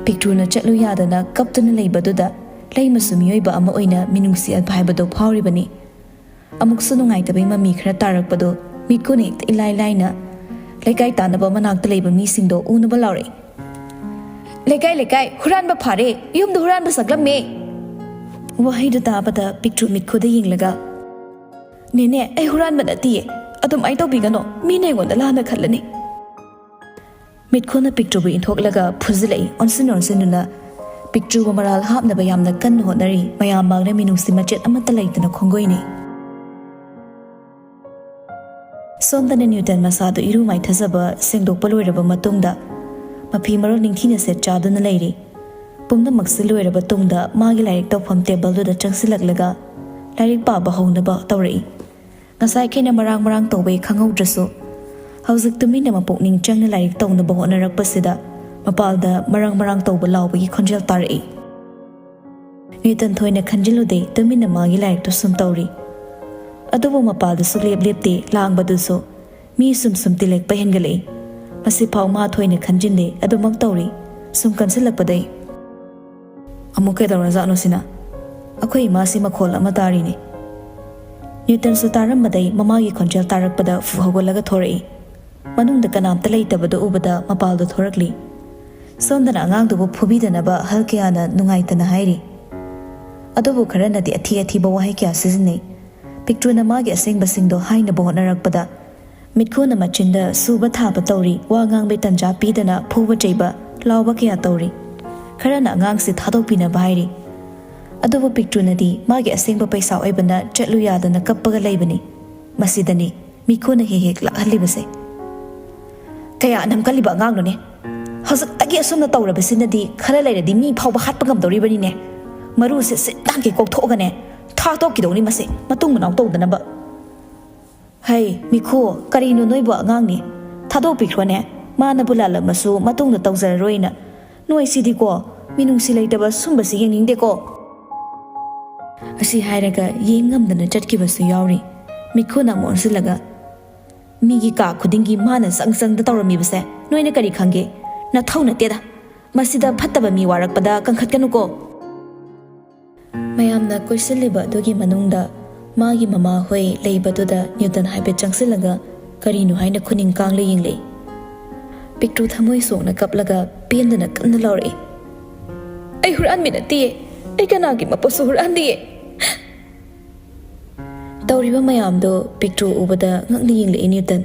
ꯄꯤꯛꯇ꯭ꯔꯨꯅ ꯆꯠꯂꯨ ꯌꯥꯗꯅ ꯀꯞꯇꯨꯅ ꯂꯩꯕꯗꯨꯗ ꯂꯩꯃꯁꯨ ꯃꯤꯑꯣꯏꯕ ꯑꯃ ꯑꯣꯏꯅ ꯃꯤꯅꯨꯡꯁꯤ ꯍꯥꯏꯕꯗꯣ ꯐꯥꯎꯔꯤꯕꯅꯤ ꯑꯃꯨꯛꯁꯨ ꯅꯨꯡꯉꯥꯏꯇꯕꯩ ꯃꯃꯤ ꯈꯔ ꯇꯥꯔꯛꯄꯗꯣ ꯃꯤꯠꯀꯨꯅ ꯍꯦꯛꯇ ꯏꯂꯥꯏ ꯂꯥꯏꯅ ꯂꯩꯀꯥꯏ ꯇꯥꯟꯅꯕ ꯃꯅꯥꯛꯇ ꯂꯩꯕ ꯃꯤꯁꯤꯡꯗꯣ ꯎꯅꯕ ꯂꯥꯎꯔꯛꯏ ꯂꯩꯀꯥꯏ ꯍꯨꯔꯥꯟꯕ ꯐꯥꯔꯦ ꯌꯨꯝꯗ ꯍꯨꯔꯥꯟꯕ ꯁꯛꯂꯝꯃꯦ ꯋꯥꯍꯩꯗꯨ ꯇꯥꯕꯗ ꯄꯤꯛꯇ꯭ꯔꯨ ꯃꯤꯠꯈꯨꯗ ꯌꯦꯡꯂꯒ ꯅꯦꯅꯦ ꯑꯩ ꯍꯨꯔꯥꯟꯕ ꯅꯠꯇꯤꯌꯦ ꯑꯗꯨꯃꯥꯏꯅ ꯇꯧꯕꯤꯒꯅꯣ ꯃꯤꯅ ꯑꯩꯉꯣꯟꯗ ꯂꯥꯟꯅ ꯈꯜꯂꯅꯤ ꯃꯤꯠꯈꯨꯅ ꯄꯤꯛꯇ꯭ꯔꯨꯕꯨ ꯏꯟꯊꯣꯛꯂꯒ ꯐꯨꯖꯤꯜꯂꯛꯏ ꯑꯣꯟꯁꯤꯟꯗꯨꯅ ꯄꯤꯛꯇ꯭ꯔꯨꯕꯨ ꯃꯔꯥꯜ ꯍꯥꯞꯅꯕ ꯌꯥꯝꯅ ꯀꯟꯅ ꯍꯣꯠꯅꯔꯤ ꯃꯌꯥꯝ ꯃꯥꯡꯗ ꯃꯤꯅꯨꯡꯁꯤ ꯃꯆꯦꯠ ꯑꯃꯠꯇ ꯂꯩꯇꯅ ꯈꯣꯡꯒꯣꯏꯅꯩ ꯁꯣꯝꯗꯅ ꯅ꯭ꯌꯨꯇꯟ ꯃꯁꯥꯗꯨ ꯏꯔꯨ ꯃꯥꯏꯊꯖꯕ ꯁꯦꯡꯗꯣꯛꯄ ꯂꯣꯏꯔꯕ ꯃꯇꯨꯡꯗ ꯃꯐꯤ ꯃꯔꯣꯜ ꯅꯤꯡꯊꯤꯅ ꯁꯦꯠ ꯆꯥꯗꯨꯅ ꯂꯩꯔꯤ ꯄꯨꯝꯅꯃꯛꯁꯤ ꯂꯣꯏꯔꯕ ꯇꯨꯡꯗ ꯃꯥꯒꯤ ꯂꯥꯏꯔꯤꯛ ꯇꯧꯐꯝ ꯇꯦꯕꯜꯗꯨꯗ ꯆꯪꯁꯤꯜꯂꯛꯂꯒ ꯂꯥꯏꯔꯤꯛ ꯄꯥꯕ ꯍꯧꯅꯕ ꯇꯧꯔꯛꯏ ꯉꯁꯥꯏꯈꯩꯅ ꯃꯔꯥꯡ ꯇꯧꯕꯩ ꯈꯪꯍꯧꯗ꯭ꯔꯁꯨ ꯍꯧꯖꯤꯛ ꯇꯨꯃꯤꯟꯅ ꯃꯄꯨꯛꯅꯤꯡ ꯆꯪꯅ ꯂꯥꯏꯔꯤꯛ ꯇꯧꯅꯕ ꯍꯣꯠꯅꯔꯛꯄꯁꯤꯗ ꯃꯄꯥꯜꯗ ꯃꯔꯥꯡ ꯇꯧꯕ ꯂꯥꯎꯕꯒꯤ ꯈꯣꯟꯖꯦꯜ ꯇꯥꯔꯛꯏ ꯅ꯭ꯌꯨꯇꯟ ꯊꯣꯏꯅ ꯈꯟꯖꯤꯜꯂꯨꯗꯦ ꯇꯨꯃꯤꯟꯅ ꯃꯥꯒꯤ ꯂꯥꯏꯔꯤꯛꯇꯨ ꯁꯨꯝ ꯇꯧꯔꯤ ꯑꯗꯨꯕꯨ ꯃꯄꯥꯜꯗꯁꯨ ꯂꯦꯞꯇꯦ ꯂꯥꯡꯕꯗꯨꯁꯨ ꯃꯤ ꯁꯨꯝ ꯇꯤꯜꯂꯦꯛꯄ ꯍꯦꯟꯒꯠꯂꯛꯏ ꯃꯁꯤꯐꯥꯎ ꯃꯥ ꯊꯣꯏꯅ ꯈꯟꯖꯤꯟꯗꯦ ꯑꯗꯨꯃꯛ ꯇꯧꯔꯤ ꯁꯨꯝ ꯀꯟꯁꯤꯜꯂꯛꯄꯗꯩ ꯑꯃꯨꯛ ꯀꯩꯗꯧꯔꯖꯥꯠꯅꯣ ꯁꯤꯅ ꯑꯩꯈꯣꯏ ꯏꯃꯥꯁꯤ ꯃꯈꯣꯜ ꯑꯃ ꯇꯥꯔꯤꯅꯤ ꯅ꯭ꯌꯨꯇꯟꯁꯨ ꯇꯥꯔꯝꯕꯗꯩ ꯃꯃꯥꯒꯤ ꯈꯣꯟꯖꯦꯜ ꯇꯥꯔꯛꯄꯗ ꯍꯧꯒꯠꯂꯒ ꯊꯣꯔꯛꯏ ꯃꯅꯨꯡꯗ ꯀꯅꯥꯝꯇ ꯂꯩꯇꯕꯗꯨ ꯎꯕꯗ ꯃꯄꯥꯜꯗꯨ ꯊꯣꯔꯛꯂꯤ ꯁꯣꯝꯗꯅ ꯑꯉꯥꯡꯗꯨꯕꯨ ꯐꯨꯕꯤꯗꯅꯕ ꯑꯍꯜ ꯀꯌꯥꯅ ꯅꯨꯡꯉꯥꯏꯇꯅ ꯍꯥꯏꯔꯤ ꯑꯗꯨꯕꯨ ꯈꯔꯅꯗꯤ ꯑꯊꯤꯕ ꯋꯥꯍꯩ ꯀꯌా ꯁꯤꯖꯤꯟꯅꯩ ꯄꯤꯛꯇ꯭ꯔꯨꯅ ꯃꯥꯒꯤ ꯑꯁꯦꯡꯕꯁꯤꯡꯗꯣ ꯍꯥꯏꯅꯕ ꯍꯣꯠꯅꯔꯛꯄꯗ ꯃꯤꯠꯈꯨꯅ ꯃꯆꯤꯟꯗ ꯁꯨꯕ ꯊꯥꯕ ꯇꯧꯔꯤ ꯋꯥ ꯉꯥꯡꯕꯩ ꯇꯟꯖꯥ ꯄꯤꯗꯅ ꯐꯨꯕ ꯆꯩꯕ ꯂꯥꯎꯕ ꯀꯌా ꯇꯧꯔꯤ ꯈꯔꯅ ꯑꯉꯥꯡꯁꯤ ꯊꯥꯗꯣꯛꯄꯤꯅꯕ ꯍꯥꯏꯔꯤ ꯑꯗꯨꯕꯨ ꯄꯤꯛꯇ꯭ꯔꯨꯅꯗꯤ ꯃꯥꯒꯤ ꯑꯁꯦꯡꯕ ꯄꯩꯁꯥ ꯑꯣꯏꯕꯅ ꯆꯠꯂꯨ ꯌꯥꯗꯅ ꯀꯞꯄꯒ ꯂꯩꯕꯅꯤ ꯃꯁꯤꯗꯅꯤ ꯃꯤꯠꯈꯨꯅ ꯍꯦꯛ ꯂꯥꯛꯍꯜꯂꯤꯕꯁꯦ ꯀꯌꯥ ꯑꯅꯝꯀꯜꯂꯤꯕ ꯑꯉꯥꯡꯅꯣꯅꯦ ꯍꯧꯖꯤꯛꯇꯒꯤ ꯑꯁꯨꯝꯅ ꯇꯧꯔꯕꯁꯤꯅꯗꯤ ꯈꯔ ꯂꯩꯔꯗꯤ ꯃꯤ ꯐꯥꯎꯕ ꯍꯥꯠꯄ ꯉꯝꯗꯧꯔꯤꯕꯅꯤꯅꯦ ꯃꯔꯨꯁꯦ ꯁꯤꯠ ꯀꯣꯛꯊꯣꯛꯑꯒꯅꯦ ꯊꯥꯗꯣꯛꯈꯤꯗꯧꯅꯤ ꯃꯁꯤ ꯃꯇꯨꯡ ꯃꯅꯥꯎ ꯇꯧꯗꯅꯕ ꯍꯩ ꯃꯤꯈꯨ ꯀꯔꯤꯅꯣ ꯅꯣꯏꯕꯨ ꯑꯉꯥꯡꯅꯤ ꯊꯥꯗꯣꯛꯄꯤꯈ꯭ꯔꯣꯅꯦ ꯃꯥꯅꯕꯨ ꯂꯥꯜꯂꯝꯃꯁꯨ ꯃꯇꯨꯡꯗ ꯇꯧꯖꯔꯔꯣꯏꯅ ꯅꯣꯏꯁꯤꯗꯤꯀꯣ ꯃꯤꯅꯨꯡꯁꯤ ꯂꯩꯇꯕ ꯁꯨꯝꯕꯁꯤ ꯌꯦꯡꯅꯤꯡꯗꯦꯀꯣ ꯑꯁꯤ ꯍꯥꯏꯔꯒ ꯌꯦꯡ ꯉꯝꯗꯅ ꯆꯠꯈꯤꯕꯁꯨ ꯌꯥꯎꯔꯤ ꯃꯤꯈꯨꯅ ꯑꯃꯨꯛ ꯑꯣꯟꯁꯤꯜꯂꯒ ꯃꯤꯒꯤ ꯀꯥ ꯈꯨꯗꯤꯡꯒꯤ ꯃꯥꯅ ꯆꯪꯗ ꯇꯧꯔꯝꯃꯤꯕꯁꯦ ꯅꯣꯏꯅ ꯀꯔꯤ ꯈꯪꯒꯦ ꯅꯊꯧ ꯅꯠꯇꯦꯗ ꯃꯁꯤꯗ ꯐꯠꯇꯕ ꯃꯤ ꯋꯥꯔꯛꯄꯗ ꯀꯟꯈꯠꯀꯅꯨꯀꯣ ꯃꯌꯥꯝꯅ ꯀꯣꯏꯁꯤꯜꯂꯤꯕ ꯑꯗꯨꯒꯤ ꯃꯅꯨꯡꯗ ꯃꯥꯒꯤ ꯃꯃꯥ ꯍꯣꯏ ꯂꯩꯕꯗꯨꯗ ꯅ꯭ꯌꯨꯇꯟ ꯍꯥꯏꯐꯦꯠ ꯆꯪꯁꯤꯜꯂꯒ ꯀꯔꯤꯅꯣ ꯍꯥꯏꯅ ꯈꯨꯅꯤꯡ ꯀꯥꯡꯂ ꯌꯦꯡꯂꯛꯏ ꯄꯤꯛꯇ꯭ꯔꯨ ꯊꯃꯣꯏ ꯁꯣꯛꯅ ꯀꯞꯂꯒ ꯄꯦꯟꯗꯅ ꯀꯟꯅ ꯂꯥꯎꯔꯛꯏ ꯑꯩ ꯍꯨꯔꯥꯟꯕꯤ ꯅꯠꯇꯤꯌꯦ ꯑꯩ ꯀꯅꯥꯒꯤ ꯃꯄꯣꯠꯁꯨ ꯍꯨꯔꯥꯟꯗꯤꯌꯦ ꯇꯧꯔꯤꯕ ꯃꯌꯥꯝꯗꯣ ꯄꯤꯛꯇ꯭ꯔꯨ ꯎꯕꯗ ꯉꯛꯅ ꯌꯦꯡꯂꯛꯏ ꯅ꯭ꯌꯨꯇꯟ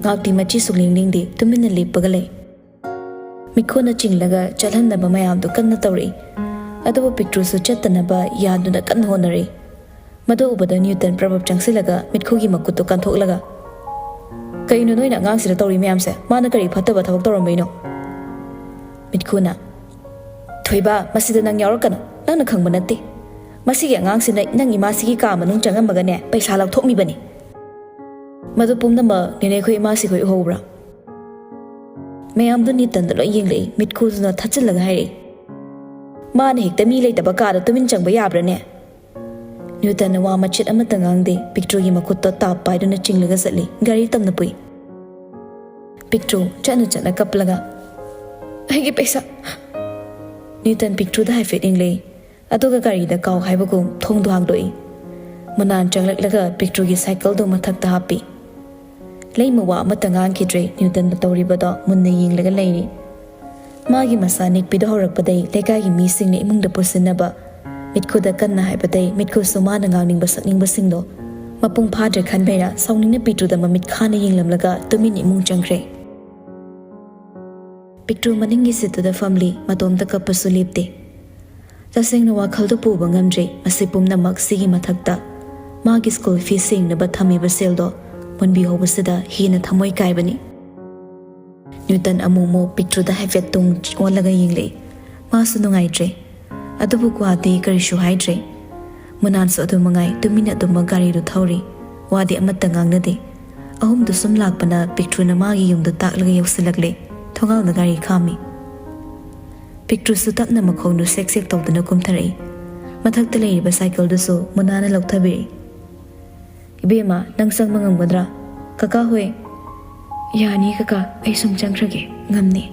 ꯉꯥꯛꯇꯤ ꯃꯆꯤ ꯁꯨꯛꯂꯦꯡꯗꯦ ꯇꯨꯃꯤꯟꯅ ꯂꯦꯞꯄꯒ ꯂꯩ ꯃꯤꯠꯈꯨꯅ ꯆꯤꯡꯂꯒ ꯆꯠꯍꯟꯅꯕ ꯃꯌꯥꯝꯗꯣ ꯀꯟꯅ ꯇꯧꯔꯛꯏ ꯑꯗꯨꯕꯨ ꯄꯤꯛꯇ꯭ꯔꯨꯁꯨ ꯆꯠꯇꯅꯕ ꯌꯥꯗꯨꯅ ꯀꯟꯅ ꯍꯣꯠꯅꯔꯛꯏ ꯃꯗꯨ ꯎꯕꯗ ꯅ꯭ꯌꯨꯇꯟ ꯄ꯭ꯔꯕꯞ ꯆꯪꯁꯤꯜꯂꯒ ꯃꯤꯠꯈꯨꯒꯤ ꯃꯈꯨꯠꯇꯨ ꯀꯟꯊꯣꯛꯂꯒ ꯀꯩꯅꯣ ꯅꯣꯏꯅ ꯑꯉꯥꯡꯁꯤꯗ ꯇꯧꯔꯤ ꯃꯌꯥꯝꯁꯦ ꯃꯥꯅ ꯀꯔꯤ ꯐꯠꯇꯕ ꯊꯕꯛ ꯇꯧꯔꯝꯕꯩꯅꯣ ꯃꯤꯠꯈꯨꯅ ꯊꯣꯏꯕ ꯃꯁꯤꯗ ꯅꯪ ꯌꯥꯎꯔꯛꯀꯅꯨ ꯅꯪꯅ ꯈꯪꯕ ꯅꯠꯇꯦ ꯃꯁꯤꯒꯤ ꯑꯉꯥꯡꯁꯤꯅ ꯅꯪ ꯏꯃꯥꯁꯤꯒꯤ ꯀꯥ ꯃꯅꯨꯡ ꯆꯪꯉꯝꯃꯒꯅꯦ ꯄꯩꯁꯥ ꯂꯧꯊꯣꯛꯃꯤꯕꯅꯤ ꯃꯗꯨ ꯄꯨꯝꯅꯃꯛ ꯅꯦꯅꯦꯈꯣꯏ ꯏꯃꯥꯁꯤꯈꯣꯏ ꯎꯍꯧꯕ꯭ꯔꯥ ꯃꯌꯥꯝꯗꯨ ꯅ꯭ꯌꯨꯇꯟꯗ ꯂꯣꯏ ꯌꯦꯡꯂꯛꯏ ꯃꯤꯠꯈꯨꯗꯨꯅ ꯊꯠꯆꯤꯜꯂꯒ ꯍꯥꯏꯔꯛꯏ ꯃꯥꯅ ꯍꯦꯛꯇ ꯃꯤ ꯂꯩꯇꯕ ꯀꯥꯗ ꯇꯨꯃꯤꯟ ꯆꯪꯕ ꯌꯥꯕ꯭ꯔꯥꯅꯦ ꯅ꯭ꯌꯨꯇꯟꯅ ꯋꯥ ꯃꯆꯦꯠ ꯑꯃꯠꯇ ꯉꯥꯡꯗꯦ ꯄꯤꯛꯇ꯭ꯔꯨꯒꯤ ꯃꯈꯨꯠꯇꯣ ꯇꯥꯞ ꯄꯥꯏꯗꯨꯅ ꯆꯤꯡꯂꯒ ꯆꯠꯂꯤ ꯒꯥꯔꯤ ꯇꯝꯅ ꯄꯨꯏ ꯄꯤꯛꯇ꯭ꯔꯨ ꯆꯠꯅ ꯀꯞꯂꯒ ꯑꯩꯒꯤ ꯄꯩꯁꯥ ꯅ꯭ꯌꯨꯇꯟ ꯄꯤꯛꯇ꯭ꯔꯨꯗ ꯍꯥꯏꯐꯦꯠ ꯌꯦꯡꯂꯛꯏ ꯑꯗꯨꯒ ꯒꯥꯔꯤꯗ ꯀꯥꯎ ꯍꯥꯏꯕꯒꯨꯝ ꯊꯣꯡꯗꯣ ꯍꯥꯡꯗꯣꯛꯏ Munan changlaklaga Pictrugi cycle do mathakta hapi. Lei mawa amata ngangkidre Newton na tawribado munna yinglaga leiri. Magi masanik pido horakpaday lekagi misingni imungda pusinaba mitkuda kanna haipaday mitku sumana ngangning basakning basingdo mapung phadre khanbeira sawningna Pictruda mamit khana yinglamlaga tumin imung changkre. Pictru maningi situda family matomda kapasu lipte. Tasengna wakhaldo puba ngamdre masi pumnamak sigi mathakta magi school fees singnaba thamiba seldo munbi hobasida hina thamoi kaibani. Newton amumo Pictruda haifet tung onlaga yingle masu nungaidre adubu kwati karishu haidre munan so adu mangai tumina duma gari ru thauri wadi amatta ngangnade ahum du sum lakpana Pictru na magi yumda taklaga yausilagle thongal na gari khami. Pictru su tapna makhonu sek tawdana kumtharai mathakta leiriba cycle du so munana lauthabiri. Ibema nang sang mangamgadra kaka hoy yani kaka ai sum changkrage ngamni.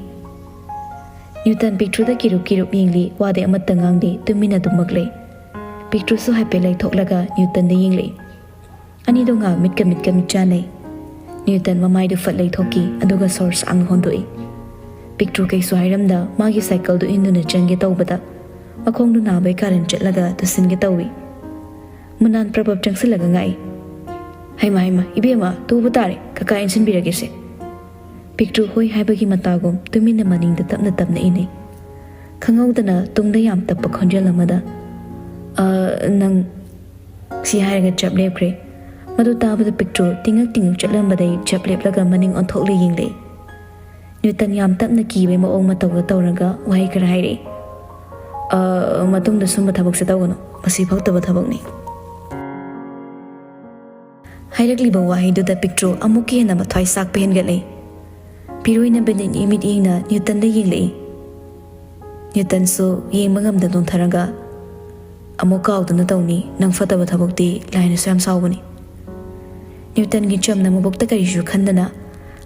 Newton Pictru da kirup yingli wade amatta ngangdi tumina dumagle. Pictru su haipe lai thoklaga Newton da yingli. Ani do nga mitka mitjanai. Newton mamai du fat lai thoki aduga source ang hondoi. Pictru kay su hairamda magi cycle du induna change tawbada makhong du nabai karan chatlaga tusinge tawi. Munan prabab changsilaga ngai. Haima ibema tu butare kaka insin biragese. Pictru hoi haibagi matagum tumina maningda tapna ine. Khangawdana tungda yam tappa khonjal amada nang si hairaga chap lepre madu tabada Pictru tingak chatlambadai chap leplaga maning onthokle yingle. Newton yam tapna kibe maong matawga tawraga wahai kara haire matungda sumba thabak se tawgano masi phawtaba thabakni. Hairagliba wahiduda Pictru amuki hena mathwai sak pehengalei. Piruina benin imit ingna Newton da yinglei. Newton so yengba ngamda nontharaga amuka awduna tawni nang fataba thabakti laina sam sawbani. Newton gi chamna mabokta karishu khandana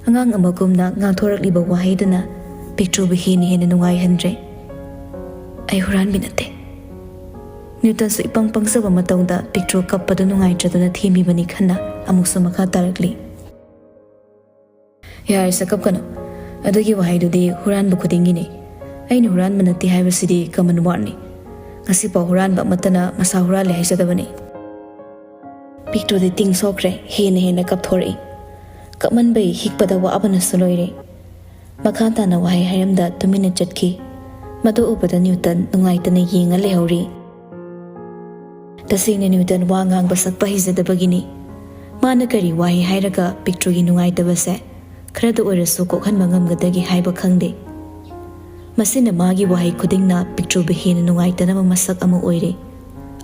angang amagumna ngangthorakliba wahiduna Pictru bi hena nungai handre. Ai huran binate. Newton su ipang pangsaba matawda Pictru kappadu nungai chaduna thimi bani khanna amuksu makha tarakli. Yar sakap kano adugi wahaidudi huran bu khudingini aini huran manati haibasidi common warni ngasi pa huran ba matana masa huran le haisadabani. Pictru de ting sokre hena kapthori kapman bai hikpada wa abana suloire makhanta na wahai hairamda tumina chatki madu upada Newton nungaitana yenga lehori. Tasingna Newton wa ngang basakpa hizadabagini mana kari wahi hairaga Pictru gi nungaitabase kharada oirasu kokhanba ngamgadagi haiba khangde. Masina magi wahi khudingna Pictru bi hena nungaitanaba masak amu oire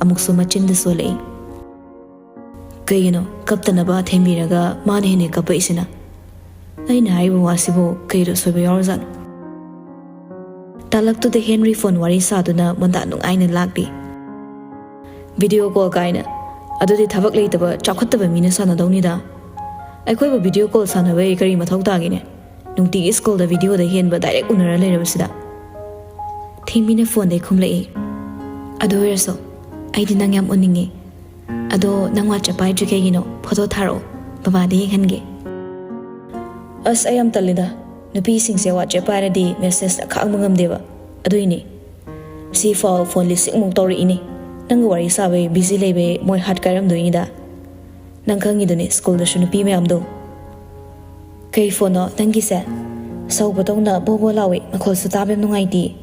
amuksu machinda solei. Kayino kaptanaba thembiraga mana hene kapa isina aina haiba wasibo kairo soiba yarzan. Talaktu de Henry phone wari saduna manda nungaina lakdi. Video call kaina adudi thabak leitaba chakhattaba mina sanadawni da. Aikhoiba video call sanabai kari mathau tagine nungti school da video da henba direct unara leirabasida. Thimina phone de khumlai ado eraso aidi nang yam oninge ado nangwa chapai jukegino photo tharo baba de hange. As ayam talida nupi singse wa chapai di message akhang mangamdeba aduini si phone lising mung tori ini nang wari sabe busy lebe moi hat karam doini da. Nang kangi duni school da shunu pi mayam do. Kay phone no nangi se sau batong na bobo lawi makhol su tabem nungai di.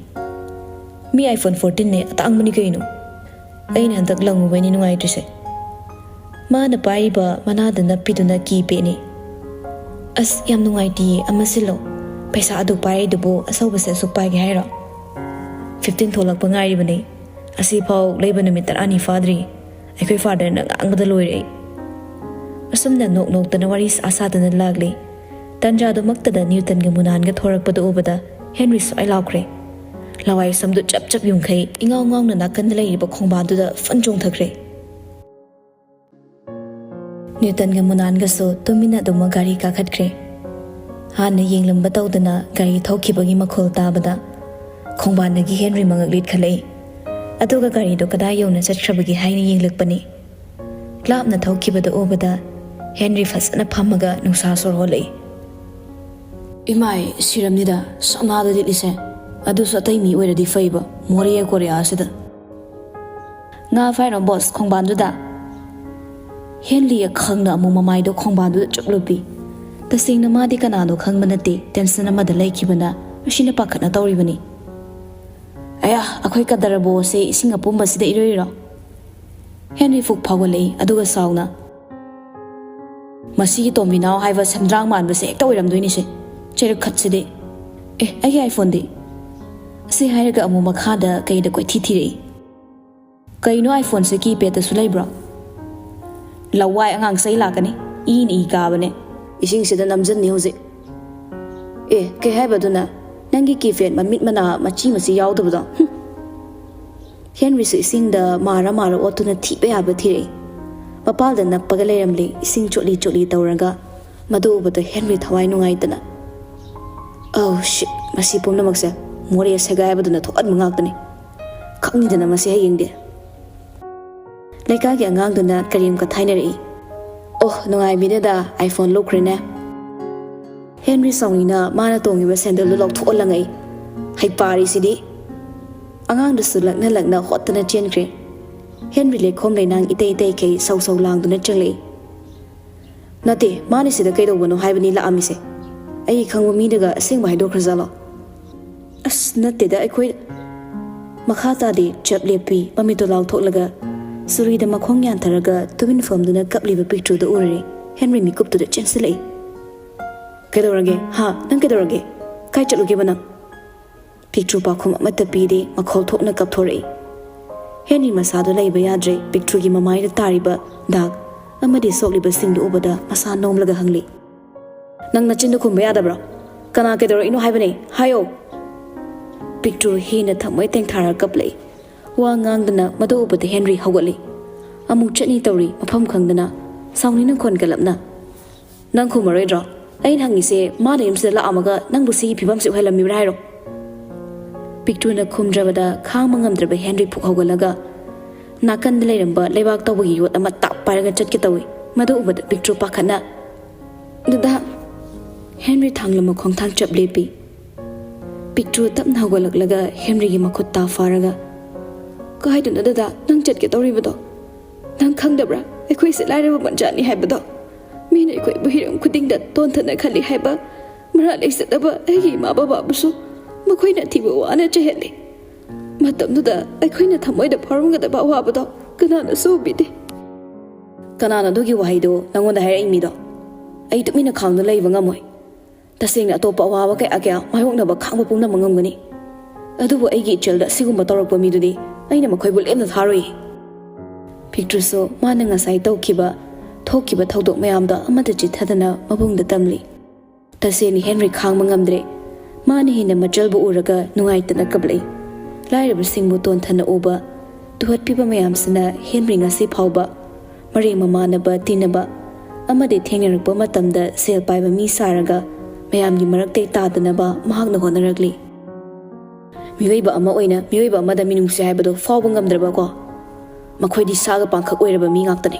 Mi iPhone 14 ne atang mani kaino. Aina handak langu bani nungai trise. Ma na pai ba mana da na piduna ki pe ni. As yam nungai di amasilo. Paisa adu pai dubo asau ba se su pai gi haira. 15 tholak pa ngai bani. Asi phau leiba numit tarani fadri. Aikoi father na angda loire. Asumna nok tana wari asadana lagli. Tanja do maktada Newton ga munan ga thorakpada ubada Henry so ai laukre. Lawai samdu chap yungkhai ingaw ngaw na nakan leiriba khongba du da fanjong thakre. Newton ga munan ga so tumina do magari ka khatkre. Hana yenglamba tawdana gari thokibagi makhol tabada khongba nagi Henry mangaklit khalai. Aduga gari do kada yona chatkrabagi haina yenglakpani. ꯂꯥꯞꯅ ꯊꯧꯈꯤꯕꯗ ꯎꯕꯗ Henry ꯐꯖꯅ ꯐꯝꯃꯒ ꯅꯨꯡꯁꯥ ꯁꯣꯔ ꯍꯣꯜꯂꯛꯏ ꯏꯃꯥꯏ ꯁꯤꯔꯝꯅꯤꯗ ꯁꯝꯅꯥꯗ ꯂꯤꯠꯂꯤꯁꯦ ꯑꯗꯨꯁꯨ ꯑꯇꯩ ꯃꯤ ꯑꯣꯏꯔꯗꯤ ꯐꯩꯕ ꯃꯣꯔꯦ ꯀꯣꯔꯤꯌꯥꯁꯤꯗ ꯉꯥ ꯐꯥꯏꯔꯣ ꯕꯣꯁ ꯈꯣꯡꯕꯥꯟꯗꯨꯗ ꯍꯦꯟꯂꯤꯌ ꯈꯪꯅ ꯑꯃꯨꯛ ꯃꯃꯥꯏꯗꯣ ꯈꯣꯡꯕꯥꯟꯗꯨꯗ ꯆꯨꯞꯂꯨꯄꯤ ꯇꯁꯦꯡꯅ ꯃꯥꯗꯤ ꯀꯅꯥꯅꯣ ꯈꯪꯕ ꯅꯠꯇꯦ ꯇꯦꯟꯁꯟ ꯑꯃꯗ ꯂꯩꯈꯤꯕꯅ ꯃꯁꯤꯅ ꯄꯥꯈꯠꯅ ꯇꯧꯔꯤꯕꯅꯤ ꯑꯌꯥ ꯑꯩꯈꯣꯏ ꯀꯗꯔꯕꯣꯁꯦ ꯏꯁꯤꯡ ꯑꯄꯨꯝꯕꯁꯤꯗ ꯏꯔꯣꯏꯔꯣ ꯍꯦꯟꯔꯤ ꯐꯨꯛ ꯐꯥꯎꯒꯠꯂꯛꯏ ꯑꯗꯨꯒ ꯁꯥꯎꯅ ꯃꯁꯤꯒꯤ ꯇꯣꯝꯕꯤꯅꯥꯎ ꯍꯥꯏꯕ ꯁꯦꯟꯗ꯭ꯔꯥꯡ ꯃꯥꯟꯕꯁꯦ ꯍꯦꯛꯇ ꯑꯣꯏꯔꯝꯗꯣꯏꯅꯤꯁꯦ ꯆꯩꯔꯛ ꯈꯠꯁꯤꯗꯤ ꯑꯩꯒꯤ ꯑꯥꯏꯐꯣꯟꯗꯤ ꯑꯁꯤ ꯍꯥꯏꯔꯒ ꯑꯃꯨꯛ ꯃꯈꯥꯗ ꯀꯩꯗ ꯀꯣꯏꯊꯤ ꯊꯤꯔꯛꯏ ꯀꯩꯅꯣ ꯑꯥꯏꯐꯣꯟꯁꯦ ꯀꯤꯄꯦꯗꯇꯁꯨ ꯂꯩꯕ꯭ꯔꯣ ꯂꯋꯥꯏ ꯑꯉꯥꯡ ꯆꯩ ꯂꯥꯛꯀꯅꯤ ꯏꯅ ꯏ ꯀꯥꯕꯅꯦ ꯏꯁꯤꯡꯁꯤꯗ ꯅꯝꯖꯟꯅꯤ ꯍꯧꯖꯤꯛ ꯀꯩ ꯍꯥꯏꯕꯗꯨꯅ ꯅꯪꯒꯤ ꯀꯤꯄꯦꯗ ꯃꯃꯤꯠ ꯃꯅꯥ ꯃꯆꯤ ꯌꯥꯎꯗꯕꯗꯣ ꯍꯦꯟꯔꯤꯁꯨ ꯏꯁꯤꯡꯗ ꯃꯥꯔ ꯑꯣꯠꯇꯨꯅ ꯊꯤꯕ ꯌꯥꯕ ꯊꯤꯔꯛꯏ ꯃꯄꯥꯜꯗ ꯅꯞꯄꯒ ꯂꯩꯔꯝꯂꯤ ꯏꯁꯤꯡ ꯆꯣꯠꯂꯤ ꯇꯧꯔꯒ ꯃꯗꯨ ꯎꯕꯗ ꯍꯦꯟꯔꯤ ꯊꯋꯥꯏ ꯅꯨꯡꯉꯥꯏꯇꯅ ꯁꯤꯠ ꯃꯁꯤ ꯄꯨꯝꯅꯃꯛꯁꯦ ꯃꯣꯔꯦ ꯁꯦꯒꯥꯏꯕꯗꯨꯅ ꯊꯣꯛꯍꯟꯕ ꯉꯥꯛꯇꯅꯤ ꯈꯪꯅꯤꯗꯅ ꯃꯁꯤ ꯍꯌꯦꯡꯗꯤ ꯂꯩꯀꯥꯏꯒꯤ ꯑꯉꯥꯡꯗꯨꯅ ꯀꯔꯤꯝꯀ ꯊꯥꯏꯅꯔꯛꯏ ꯅꯨꯡꯉꯥꯏꯕꯤꯗꯦꯗ ꯑꯥꯏꯐꯣꯟ ꯂꯧꯈ꯭ꯔꯦꯅꯦ ꯍꯦꯟꯔꯤ ꯁꯥꯎꯅꯤꯅ ꯃꯥꯅ ꯇꯣꯡꯉꯤꯕ ꯁꯦꯟꯗꯜꯗꯨ ꯂꯧꯊꯣꯛꯑ ꯂꯪꯉꯛꯏ ꯍꯩꯄꯥꯔꯤꯁꯤꯗꯤ ꯑꯉꯥꯡꯗꯨꯁꯨ ꯂꯛꯅ ꯍꯣꯠꯇꯅ ꯆꯦꯟꯈ꯭ꯔꯦ ꯍꯦꯟꯔꯤ ꯂꯩꯈꯣꯝ ꯂꯩꯅꯥꯡ ꯏꯇꯩ ꯁꯧ ꯂꯥꯡꯗꯨꯅ ꯆꯪꯂꯛꯏ ꯅꯠꯇꯦ ꯃꯥꯅ ꯁꯤꯗ ꯀꯩꯗꯧꯕꯅꯣ ꯍꯥꯏꯕꯅꯤ ꯂꯥꯛꯑꯝꯃꯤꯁꯦ ꯑꯩ ꯈꯪꯕ ꯃꯤꯗꯒ ꯑꯁꯦꯡꯕ ꯍꯥꯏꯗꯣꯛꯈ꯭ꯔꯖꯥꯠꯂꯣ ꯅꯠꯇꯦꯗ ꯑꯩꯈꯣꯏ ꯃꯈꯥ ꯇꯥꯗꯦ ꯆꯞ ꯂꯦꯞꯄꯤ ꯃꯃꯤꯠꯇꯣ ꯂꯥꯎꯊꯣꯛꯂꯒ ꯁꯨꯔꯤꯗ ꯃꯈꯣꯡ ꯌꯥꯟꯊꯔꯒ ꯇꯨꯃꯤꯟꯐꯝꯗꯨꯅ ꯀꯞꯂꯤꯕ ꯄꯤꯛꯇ꯭ꯔꯨꯗ ꯎꯔꯦ ꯍꯦꯟꯔꯤ ꯃꯤꯀꯨꯞꯇꯨꯗ ꯆꯦꯟꯁꯤꯜꯂꯛꯏ ꯀꯩꯗꯧꯔꯒꯦ ꯅꯪ ꯀꯩꯗꯧꯔꯒꯦ ꯀꯥꯏ ꯆꯠꯂꯨꯒꯦꯕ ꯅꯪ ꯄꯤꯛꯇ꯭ꯔꯨ ꯄꯥꯈꯨꯝ ꯑꯃꯠꯇ ꯄꯤꯗꯦ ꯃꯈꯣꯜ ꯊꯣꯛꯅ ꯀꯞꯊꯣꯔꯛꯏ ꯍꯦꯟꯔꯤ ꯃꯁꯥꯗꯣ ꯂꯩꯕ ꯌꯥꯗ꯭ꯔꯦ ꯄꯤꯛꯇ꯭ꯔꯨꯒꯤ ꯃꯃꯥꯏꯗ ꯇꯥꯔꯤꯕ ꯗꯥꯛ ꯑꯃꯗꯤ ꯁꯣꯛꯂꯤꯕꯁꯤꯡꯗꯨ ꯎꯕꯗ ꯃꯁꯥ ꯅꯣꯝꯂꯒ ꯍꯪꯂꯤ ꯅꯪ ꯅꯆꯤꯟꯗ ꯈꯨꯝꯕ ꯌꯥꯗꯕ꯭ꯔꯣ ꯀꯅꯥ ꯀꯩꯗꯧꯔꯛꯏꯅꯣ ꯍꯥꯏꯕꯅꯦ ꯍꯥꯏꯌꯣ ꯄꯤꯛꯇ꯭ꯔꯨ ꯍꯦꯟꯅ ꯊꯃꯣꯏ ꯇꯦꯡꯊꯥꯔ ꯀꯞꯂꯛꯏ ꯋꯥ ꯉꯥꯡꯗꯅ ꯃꯗꯨ ꯎꯕꯗ ꯍꯦꯟꯔꯤ ꯍꯧꯒꯠꯂꯤ ꯑꯃꯨꯛ ꯆꯠꯅꯤ ꯇꯧꯔꯤ ꯃꯐꯝ ꯈꯪꯗꯅ ꯁꯥꯎꯅꯤꯅ ꯈꯣꯟꯒꯠꯂꯞꯅ ꯅꯪ ꯈꯨꯝꯃꯔꯣꯏꯗ꯭ꯔꯣ ꯑꯩꯅ ꯍꯪꯉꯤꯁꯦ ꯃꯥꯅ ꯌꯨꯝꯁꯤꯗ ꯂꯥꯛꯑꯝꯃꯒ ꯅꯪꯕꯨ ꯁꯤꯒꯤ ꯐꯤꯕꯝꯁꯦ ꯑꯣꯏꯍꯜꯂꯝꯃꯤꯕ꯭ꯔꯥ ꯍꯥꯏꯔꯣ ꯄꯤꯛꯇ꯭ꯔꯨꯅ ꯈꯨꯝꯗ꯭ꯔꯕꯗ ꯈꯥꯡꯕ ꯉꯝꯗ꯭ꯔꯕ ꯍꯦꯟꯔꯤ ꯐꯨꯛ ꯍꯧꯒꯠꯂꯒ ꯅꯥꯀꯟꯗ ꯂꯩꯔꯝꯕ ꯂꯩꯕꯥꯛ ꯇꯧꯕꯒꯤ ꯌꯣꯠ ꯑꯃ ꯇꯥꯞ ꯄꯥꯏꯔꯒ ꯆꯠꯀꯦ ꯇꯧꯏ ꯃꯗꯨ ꯎꯕꯗ ꯄꯤꯛꯇ꯭ꯔꯨ ꯄꯥꯈꯠꯅ ꯗꯗꯥ ꯍꯦꯟꯔꯤ ꯊꯥꯡꯂꯝꯕ ꯈꯣꯡꯊꯥꯡ ꯆꯞ ꯂꯦꯞꯄꯤ ꯄꯤꯛꯇ꯭ꯔꯨ ꯇꯞꯅ ꯍꯧꯒꯠꯂꯛꯂꯒ ꯍꯦꯟꯔꯤꯒꯤ ꯃꯈꯨꯠ ꯇꯥ ꯐꯥꯔꯒ ꯀꯥꯏꯗꯅꯣ ꯗꯗꯥ ꯅꯪ ꯆꯠꯀꯦ ꯇꯧꯔꯤꯕꯗꯣ ꯅꯪ ꯈꯪꯗꯕ꯭ꯔꯥ ꯑꯩꯈꯣꯏꯁꯦ ꯂꯥꯏꯔꯕ ꯃꯆꯥꯅꯤ ꯍꯥꯏꯕꯗꯣ ꯃꯤꯅ ꯑꯩꯈꯣꯏꯕꯨ ꯍꯤꯔꯝ ꯈꯨꯗꯤꯡꯗ ꯇꯣꯟꯊꯅ ꯈꯜꯂꯤ ꯍꯥꯏꯕ ꯃꯔꯥ ꯂꯩꯖꯗꯕ ꯑꯩꯒꯤ ꯏꯃꯥ ꯕꯕꯥꯕꯨꯁꯨ ꯃꯈꯣꯏꯅ ꯊꯤꯕ ꯋꯥꯅ ꯆꯩꯍꯜꯂꯤ ꯃꯇꯝꯗꯨꯗ ꯑꯩꯈꯣꯏꯅ ꯊꯃꯣꯏꯗ ꯐꯥꯎꯔꯝꯒꯗꯕ ꯑꯋꯥꯕꯗꯣ ꯀꯅꯥꯅꯁꯨ ꯎꯕꯤꯗꯦ ꯀꯅꯥꯅ ꯑꯗꯨꯒꯤ ꯋꯥꯍꯩꯗꯣ ꯅꯪꯉꯣꯟꯗ ꯍꯥꯏꯔꯛꯏ ꯃꯤꯗꯣ ꯑꯩ ꯇꯨꯃꯤꯟꯅ ꯈꯥꯡꯗꯨꯅ ꯂꯩꯕ ꯉꯝꯃꯣꯏ ꯇꯁꯦꯡꯅ ꯑꯇꯣꯞꯄ ꯑꯋꯥꯕ ꯀꯌꯥ ꯃꯥꯌꯣꯛꯅꯕ ꯈꯥꯡꯕ ꯄꯨꯝꯅꯃꯛ ꯉꯝꯒꯅꯤ ꯑꯗꯨꯕꯨ ꯑꯩꯒꯤ ꯏꯆꯦꯜꯗ ꯑꯁꯤꯒꯨꯝꯕ ꯇꯧꯔꯛꯄ ꯃꯤꯗꯨꯗꯤ ꯑꯩꯅ ꯃꯈꯣꯏꯕꯨ ꯂꯦꯝꯅ ꯊꯥꯔꯣꯏ ꯄꯤꯛꯇ꯭ꯔꯨꯁꯨ ꯃꯥꯅ ꯉꯁꯥꯏ ꯊꯣꯛꯈꯤꯕ ꯊꯧꯗꯣꯛ ꯃꯌꯥꯝꯗꯣ ꯑꯃꯠꯇ ꯆꯤꯠꯊꯗꯅ ꯃꯕꯨꯡꯗ ꯇꯝꯂꯤ ꯇꯁꯦꯡꯅ ꯍꯦꯟꯔꯤ ꯈꯥꯡꯕ ꯉꯝꯗ꯭ꯔꯦ ꯃꯥꯅ ꯍꯦꯟꯅ ꯃꯆꯜꯕꯨ ꯎꯔꯒ ꯅꯨꯡꯉꯥꯏꯇꯅ ꯀꯞꯂꯛꯏ ꯂꯥꯏꯔꯕꯁꯤꯡꯕꯨ ꯇꯣꯟꯊꯅ ꯎꯕ ꯇꯨꯍꯠꯄꯤꯕ ꯃꯌꯥꯝꯁꯤꯅ ꯍꯦꯟꯔꯤ ꯉꯁꯤ ꯐꯥꯎꯕ ꯃꯔꯦꯡ ꯃꯃꯥꯟꯅꯕ ꯇꯤꯟꯅꯕ ꯑꯃꯗꯤ ꯊꯦꯡꯅꯔꯛꯄ ꯃꯇꯝꯗ ꯁꯦꯜ ꯄꯥꯏꯕ ꯃꯤ ꯁꯥꯔꯒ ꯃꯌꯥꯝꯒꯤ ꯃꯔꯛꯇꯩ ꯇꯥꯗꯅꯕ ꯃꯍꯥꯛꯅ ꯍꯣꯠꯅꯔꯛꯂꯤ ꯃꯤꯑꯣꯏꯕ ꯑꯃ ꯑꯣꯏꯅ ꯃꯤꯑꯣꯏꯕ ꯑꯃꯗ ꯃꯤꯅꯨꯡꯁꯤ ꯍꯥꯏꯕꯗꯣ ꯐꯥꯎꯕ ꯉꯝꯗ꯭ꯔꯕꯀꯣ ꯃꯈꯣꯏꯗꯤ ꯁꯥꯒ ꯄꯥꯡꯈꯛ ꯑꯣꯏꯔꯕ ꯃꯤ ꯉꯥꯛꯇꯅꯤ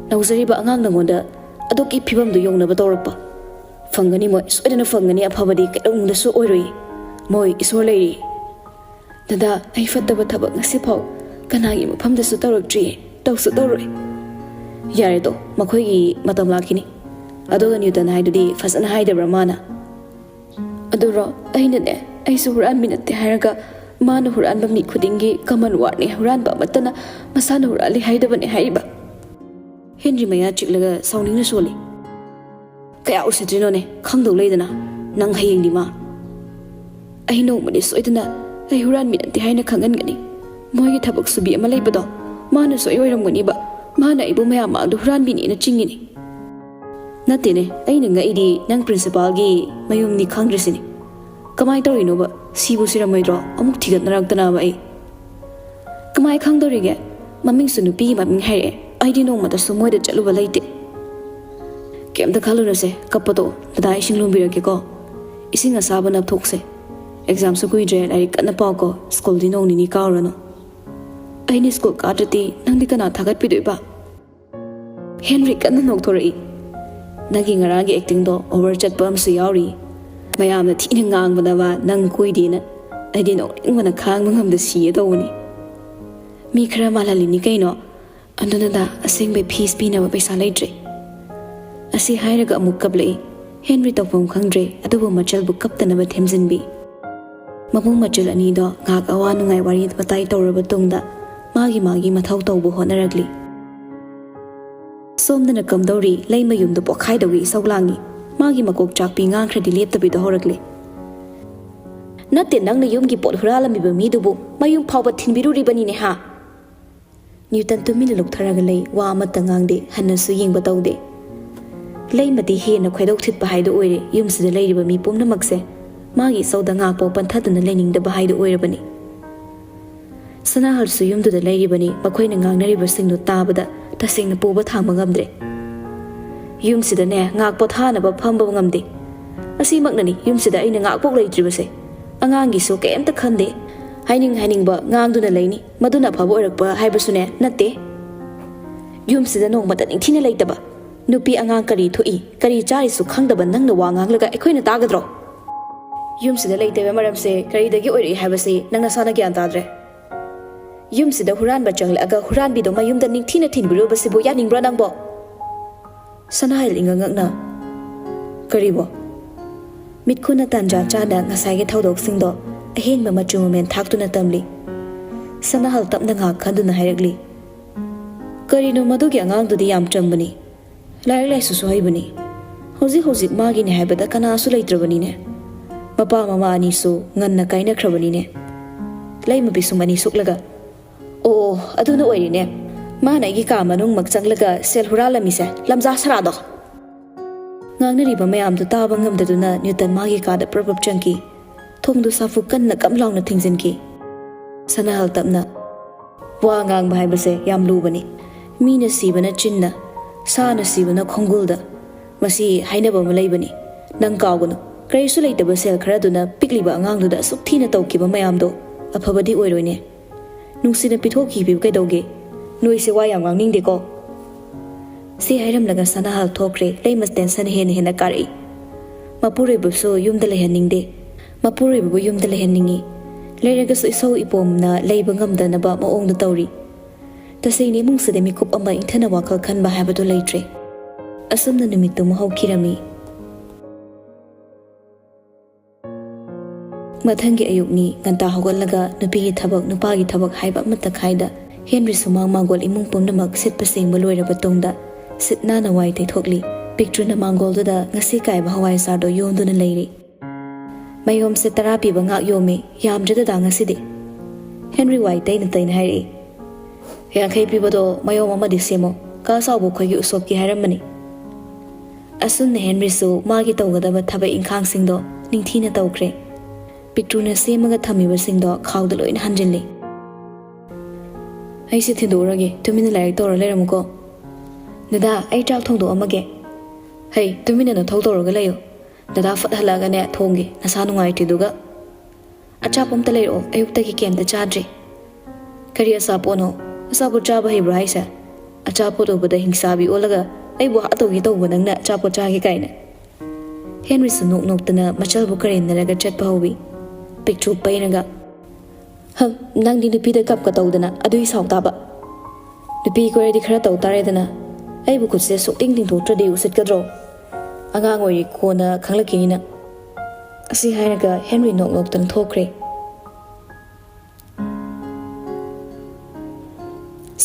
ꯅꯧꯖꯔꯤꯕ ꯑꯉꯥꯡ ꯅꯉꯣꯟꯗ ꯑꯗꯨꯒꯤ ꯐꯤꯕꯝꯗꯨ ꯌꯧꯅꯕ ꯇꯧꯔꯛꯄ ꯐꯪꯒꯅꯤ ꯃꯣꯏ ꯁꯣꯏꯗꯅ ꯐꯪꯒꯅꯤ ꯑꯐꯕꯗꯤ ꯀꯩꯗꯧꯅꯨꯡꯗꯁꯨ ꯑꯣꯏꯔꯣꯏ ꯃꯣꯏ ꯏꯁꯣꯔ ꯂꯩꯔꯤ ꯗꯗꯥ ꯑꯩ ꯐꯠꯇꯕ ꯊꯕꯛ ꯉꯁꯤꯐꯥꯎ ꯀꯅꯥꯒꯤ ꯃꯐꯝꯗꯁꯨ ꯇꯧꯔꯛꯇ꯭ꯔꯤꯌꯦ ꯇꯧꯁꯨ ꯇꯧꯔꯣꯏ ꯌꯥꯔꯦꯗꯣ ꯃꯈꯣꯏꯒꯤ ꯃꯇꯝ ꯂꯥꯛꯈꯤꯅꯤ ꯑꯗꯨꯒ ꯅ꯭ꯌꯨꯇꯟ ꯍꯥꯏꯗꯨꯗꯤ ꯐꯖꯅ ꯍꯥꯏꯗꯕ꯭ꯔꯥ ꯃꯥꯅ ꯑꯗꯨꯔꯣ ꯑꯩꯅꯅꯦ ꯑꯩꯁꯨ ꯍꯨꯔꯥꯟꯕꯤ ꯅꯠꯇꯦ ꯍꯥꯏꯔꯒ ꯃꯥꯅ ꯍꯨꯔꯥꯟꯕ ꯃꯤ ꯈꯨꯗꯤꯡꯒꯤ ꯀꯃꯟ ꯋꯥꯔꯗꯅꯤ ꯍꯨꯔꯥꯟꯕ ꯑꯃꯠꯇꯅ ꯃꯁꯥꯅ ꯍꯨꯔꯥꯜꯂꯤ ꯍꯥꯏꯗꯕꯅꯦ ꯍꯥꯏꯔꯤꯕ ꯍꯦꯟꯔꯤ ꯃꯌꯥ ꯆꯤꯛꯂꯒ ꯁꯥꯎꯅꯤꯡꯅ ꯁꯣꯜꯂꯤ ꯀꯌꯥ ꯎꯁꯤꯠꯇ꯭ꯔꯤꯅꯣꯅꯦ ꯈꯪꯗꯧ ꯂꯩꯗꯅ ꯅꯪ ꯍꯌꯦꯡꯗꯤ ꯃꯥ ꯑꯩ ꯅꯣꯡꯃꯗꯤ ꯁꯣꯏꯗꯅ ꯑꯩ ꯍꯨꯔꯥꯟꯕꯤ ꯅꯠꯇꯦ ꯍꯥꯏꯅ ꯈꯪꯍꯟꯒꯅꯤ ꯃꯣꯏꯒꯤ ꯊꯕꯛ ꯁꯨꯕꯤ ꯑꯃ ꯂꯩꯕꯗꯣ ꯃꯥꯅ ꯁꯣꯏ ꯑꯣꯏꯔꯝꯒꯅꯤꯕ ꯃꯥꯅ ꯑꯩꯕꯨ ꯃꯌꯥꯝ ꯃꯥꯡꯗ ꯍꯨꯔꯥꯟꯕꯤꯅꯦꯅ ꯆꯤꯡꯉꯤꯅꯤ ꯅꯠꯇꯦꯅꯦ ꯑꯩꯅ ꯉꯛꯏꯗꯤ ꯅꯪ ꯄ꯭ꯔꯤꯟꯁꯤꯄꯥꯜꯒꯤ ꯃꯌꯨꯝꯅꯤ ꯈꯪꯗ꯭ꯔꯤꯁꯤꯅꯤ ꯀꯃꯥꯏꯅ ꯇꯧꯔꯤꯅꯣꯕ ꯁꯤꯕꯨ ꯁꯤꯔꯝꯃꯣꯏꯗ꯭ꯔꯣ ꯑꯃꯨꯛ ꯊꯤꯒꯠꯅꯔꯛꯇꯅꯕ ꯑꯩ ꯀꯃꯥꯏ ꯈꯪꯗꯧꯔꯤꯒꯦ ꯃꯃꯤꯡꯁꯨ ꯅꯨꯄꯤꯒꯤ ꯃꯃꯤꯡ ꯍꯥꯏꯔꯛꯑꯦ ꯑꯩꯗꯤ ꯅꯣꯡꯃꯗꯁꯨ ꯃꯣꯏꯗ ꯆꯠꯂꯨꯕ ꯂꯩꯇꯦ ꯀꯩꯝꯇ ꯈꯜꯂꯨꯔꯁꯦ ꯀꯞꯄꯗꯣ ꯗꯗꯥ ꯏꯁꯤꯡ ꯂꯣꯟꯕꯤꯔꯛꯀꯦꯀꯣ ꯏꯁꯤꯡ ꯑꯁꯥꯕ ꯅꯞꯊꯣꯛꯁꯦ ꯑꯦꯛꯖꯥꯝꯁꯨ ꯀꯨꯏꯗ꯭ꯔꯦ ꯂꯥꯏꯔꯤꯛ ꯀꯟꯅ ꯄꯥꯎꯀꯣ ꯁ꯭ꯀꯨꯜꯗꯤ ꯅꯣꯡ ꯅꯤꯅꯤ ꯀꯥꯎꯔꯅꯨ ꯑꯩꯅ ꯁ꯭ꯀꯨꯜ ꯀꯥꯗ꯭ꯔꯗꯤ ꯅꯪꯗꯤ ꯀꯅꯥ ꯊꯥꯒꯠꯄꯤꯗꯣꯏꯕ Henry kanna nokthorei nagi ngaragi acting do over chat pam su yauri mayam na thina ngang bana ba nang koidi na aidi no ingwana khang ngam da si dawni mi khara malali ni kaino anduna da asing be peace pina ba paisa leidre asi hairaga amuk kablei Henry tawpam khangdre adubu machal bu kaptana ba themjinbi mabung machal ani do ngak awa nungai wari batai tawraba tungda magi mathau tawbu honaragli somdana kamdori leima yumdu pokhai dawi sawlangi magi makok chakpi ngang khradi leptabi do horakle natte nangna yumgi pot huralami ba mi dubu mayum phawba thinbiru ribani ne ha Newton tumina luktharaga lei wa amata ngangde hanasu yingba tawde leimati hena khwaidok thitpa haidu oire yumsida leiriba mi pumnamakse magi sauda ngakpo panthaduna leningdaba haidu oirabani Sanahal su yumduda leiribani makhoina ngangnariba singdu tabada tasingna puba thangba ngamdre yumsida ne ngakpo thanaba phamba ngamde asimaknani yumsida aina ngakpok leitribase angangi so kemta khande hainingba ngangduna leini maduna phaba oirakpa haibasune natte yumsida nongmata ningthina leitaba nupi angang kari thui kari chari su khangdaba nangna wa nganglaga ekhoina tagadro yumsida leitebe maramse kari dagi oiri haibase nangna sana gyan tadre yumsida huran ba changlaga huran bido mayumda ningthina thinbiru basibu yaningbra nangbo sanahil ingangakna karibo mitkhuna tanja chana ngasai thaudok singdo ahenba machu men thaktuna tamli sanahal tapna nga khaduna hairagli karino madugi angangdudi yam chambani lai lai su haibani hoji magi ne haibada kana su leitrabani ne mapa mama ani su nganna kaina khrabani ne laima bisumani suklaga o aduna oiri ne mana gi ka manung mak changlaga sel hurala mise lamja sarado ngangnari ba mayam du taba ngamdaduna Newton magi ka da probab changki thongdu safu kanna kamlauna thingjinki sanahal tapna wa ngang bhai base yam lubani mina sibana chinna sana sibana khongulda masi hainaba malaibani nang kawgunu kaisu leitaba sel kharaduna pikliba angang du sukthina tawkiba mayam do afabadi oiroine nungsina pithoki bi kaidauge noise wa yam ngang ningde ko si hairam laga sanahal thokre leimas tension hena kari mapure buso yumda lehaningde mapure bu yumda lehaningi leiraga su iso ipomna leiba ngamdana ba maongdu tawri tasini mungsade mikup ama inthana wakal khanba habadu leitre asumna numittu mahaukirami mathangi ayukni nganta hogalaga nupi thabak nupagi thabak haiba amata khaida Henry sumang mangol imung pumnamak sitpa sengba loiraba tongda sitna na wai taithokli picture na mangol da ngasi kaiba hawai sardo yonduna leiri mayom se tarapi ba ngak yomi yamjada da ngasi de Henry wai taina hairi yankai pibado mayom amadi semo ka sabu khogi usopki hairamani asunna Henry su magi tawgadaba thaba inkhang singdo ningthina tawkre picture na semaga thamiba singdo khawda loin hanjinli aisi thindorage tumina laik tora leramuko dada ai chak thongdo amage hey tumina na thawdoroga layo dada fat halaga ne thongge nasa nungai tiduga acha pom talero ayukta ki kem da chadre kari asa pono asa bu cha ba hebra isa acha poto bada hingsabi olaga ai bu ato gi to bonang na cha po cha gi kaina Henry sunuk nok tana machal bu karen naraga chat pa hobi picture painaga hang nang di nupi da kap ka tawdana adui saw taba nupi ko redi khara taw tare dana ai bu khutse sok ting ting thok tradi usit kadro angang oi khona khanglakini na asi hainaga Henry nok tan thokre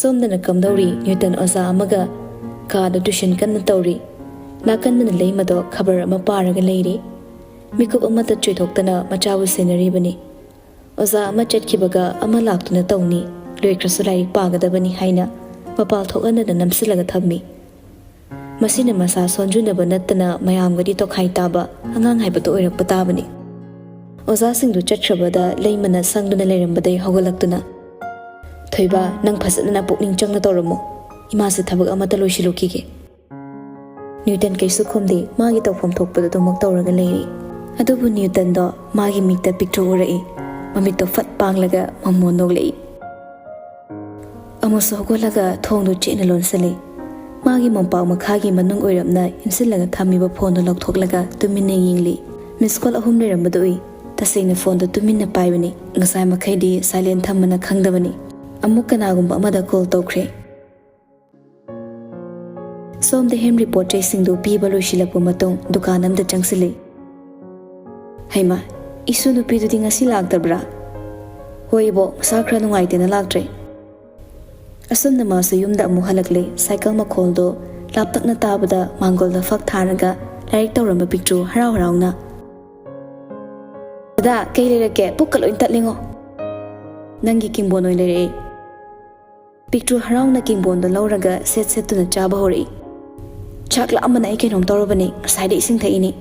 somdana kamdauri Newton oza amaga ka da tuition kan tawri nakan na leimado khabar ama paraga leiri mikup amata chithokdana machawu scenery bani oza ama chatkibaga ama laktuna tawni loikrasu laik pagadabani haina mapal thokana da namsilaga thammi masina masa sonjunaba nattana mayamgadi tokhai taba angang haibatu oirakpa tabani oza singdu chatkrabada leimana sangduna leirambadai hogalaktuna thoiba nang phasana pukning changna tawramo imase thabak amata loisilukige Newton kaisu khomde magi tawpham thokpada tomak tawraga leiri adubu Newton do magi mikta picture urai mamito fat panglaga mamonok lei amuso hogolaga thongdu chena lonsale ꯃꯥꯒꯤ ꯃꯣꯝꯄꯥꯛ ꯃꯈꯥꯒꯤ ꯃꯅꯨꯡ ꯑꯣꯏꯔꯞꯅ ꯏꯟꯁꯤꯜꯂꯒ ꯊꯝꯃꯤꯕ ꯐꯣꯟꯗꯣ ꯂꯧꯊꯣꯛꯂꯒ ꯇꯨꯃꯤꯟꯅ ꯌꯦꯡꯂꯤ ꯃꯤꯁ call 3 ꯂꯩꯔꯝꯕꯗꯨ ꯎꯏ ꯇꯁꯦꯡꯅ ꯐꯣꯟꯗꯣ ꯇꯨꯃꯤꯟꯅ ꯄꯥꯏꯕꯅꯤ ꯉꯁꯥꯏ ꯃꯈꯩꯗꯤ ꯁꯥꯏꯂꯦꯟ ꯊꯝꯕꯅ ꯈꯪꯗꯕꯅꯤ ꯑꯃꯨꯛ ꯀꯅꯥꯒꯨꯝꯕ ꯑꯃꯗ ꯀꯣꯜ ꯇꯧꯈ꯭ꯔꯦ ꯁꯣꯝꯗ ꯍꯦꯟꯔꯤ ꯄꯣꯠ ꯆꯩꯁꯤꯡꯗꯨ ꯄꯤꯕ ꯂꯣꯏꯁꯤꯜꯂꯛꯄ ꯃꯇꯨꯡ ꯗꯨꯀꯥꯟ ꯑꯃꯗ ꯆꯪꯁꯤꯜꯂꯤ ꯍꯩꯃꯥ ꯏꯁꯨ ꯅꯨꯄꯤꯗꯨꯗꯤ ꯉꯁꯤ ꯂꯥꯛꯇꯕ꯭ꯔꯥ ꯍꯣꯏ ꯏꯕꯣ ꯃꯁꯥ ꯈꯔ ꯅꯨꯡꯉꯥꯏꯇꯦꯅ ꯂꯥꯛꯇ꯭ꯔꯦ ꯑꯁꯨꯝꯅ ꯃꯥꯁꯨ ꯌꯨꯝꯗ ꯑꯃꯨꯛ ꯍꯜꯂꯛꯂꯦ ꯁꯥꯏꯀꯜ ꯃꯈꯣꯜꯗꯣ ꯂꯥꯞꯇꯛꯅ ꯇꯥꯕꯗ ꯃꯥꯡꯒꯣꯜꯗ ꯐꯛ ꯊꯥꯔꯒ ꯂꯥꯏꯔꯤꯛ ꯇꯧꯔꯝꯕ ꯄꯤꯛꯇ꯭ꯔꯨ ꯍꯔꯥꯎ ꯍꯔꯥꯎꯅ ꯗꯥꯗꯥ ꯀꯩ ꯂꯩꯔꯛꯀꯦ ꯄꯨꯛꯀ ꯂꯣꯏ ꯇꯠꯂꯤꯉꯣ ꯅꯪꯒꯤ ꯀꯤꯡꯕꯣꯟ ꯑꯣꯏꯅ ꯂꯩꯔꯛꯑꯦ ꯄꯤꯛꯇ꯭ꯔꯨ ꯍꯔꯥꯎꯅ ꯀꯤꯡꯕꯣꯟꯗꯣ ꯂꯧꯔꯒ ꯁꯦꯠ ꯁꯦꯠꯇꯨꯅ ꯆꯥꯕ ꯍꯧꯔꯛꯏ ꯆꯥꯛ ꯂꯥꯝꯕꯅ ꯑꯩ ꯀꯩꯅꯣꯝ ꯇꯧꯔꯕꯅꯤ ꯉꯁꯥꯏꯗ ꯏꯁꯤꯡ ꯊꯛꯏꯅꯤ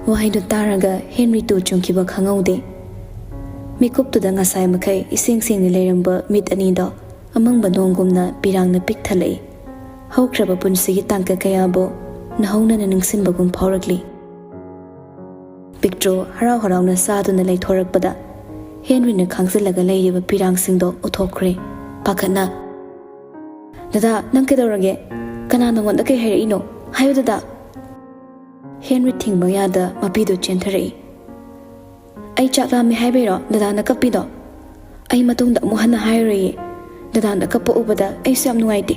ꯋꯥꯍꯩꯗꯨ ꯇꯥꯔꯒ ꯍꯦꯟꯔꯤ ꯇꯨ ꯆꯨꯡꯈꯤꯕ ꯈꯪꯍꯧꯗꯦ ꯃꯤꯀꯨꯞꯇꯨꯗ ꯉꯁꯥꯏ ꯃꯈꯩ ꯏꯁꯦꯡ ꯁꯦꯡꯅ ꯂꯩꯔꯝꯕ ꯃꯤꯠ ꯑꯅꯤꯗꯣ ꯑꯃꯪꯕ ꯅꯣꯡꯒꯨꯝꯅ ꯄꯤꯔꯥꯡꯅ ꯄꯤꯛ ꯊꯜꯂꯛꯏ ꯍꯧꯈ꯭ꯔꯕ ꯄꯨꯟꯁꯤꯒꯤ ꯇꯥꯡꯀꯛ ꯀꯌꯥꯕꯨ ꯅꯍꯧꯅꯅ ꯅꯤꯡꯁꯤꯡꯕꯒꯨꯝ ꯐꯥꯎꯔꯛꯂꯤ ꯄꯤꯛꯇ꯭ꯔꯨ ꯍꯔꯥꯎ ꯍꯔꯥꯎꯅ ꯆꯥꯗꯨꯅ ꯂꯩꯊꯣꯔꯛꯄꯗ ꯍꯦꯟꯔꯤꯅ ꯈꯥꯡꯖꯤꯜꯂꯒ ꯂꯩꯔꯤꯕ ꯄꯤꯔꯥꯡꯁꯤꯡꯗꯣ ꯎꯠꯊꯣꯛꯈ꯭ꯔꯦ ꯄꯥꯈꯠꯅ ꯗꯥꯗꯥ ꯅꯪ ꯀꯩꯗꯧꯔꯒꯦ ꯀꯅꯥ ꯅꯉꯣꯟꯗ ꯀꯩ ꯍꯥꯏꯔꯛꯏꯅꯣ ꯍꯥꯏꯌꯨ ꯗꯥꯗꯥ ꯍꯦꯟꯔꯤ ꯊꯤꯡꯕ ꯌꯥꯗ ꯃꯄꯤꯗꯨ ꯆꯦꯟꯊꯔꯛꯏ ꯑꯩ ꯆꯥꯛ ꯂꯥꯝꯃꯦ ꯍꯥꯏꯕꯩꯔꯣ ꯗꯥꯗꯥꯅ ꯀꯞꯄꯤꯗꯣ ꯑꯩ ꯃꯇꯨꯡꯗ ꯑꯃꯨꯛ ꯍꯟꯅ ꯍꯥꯏꯔꯣꯏꯌꯦ ꯗꯥꯗꯥꯅ ꯀꯞꯄ ꯎꯕꯗ ꯑꯩꯁꯨ ꯌꯥꯝ ꯅꯨꯡꯉꯥꯏꯇꯦ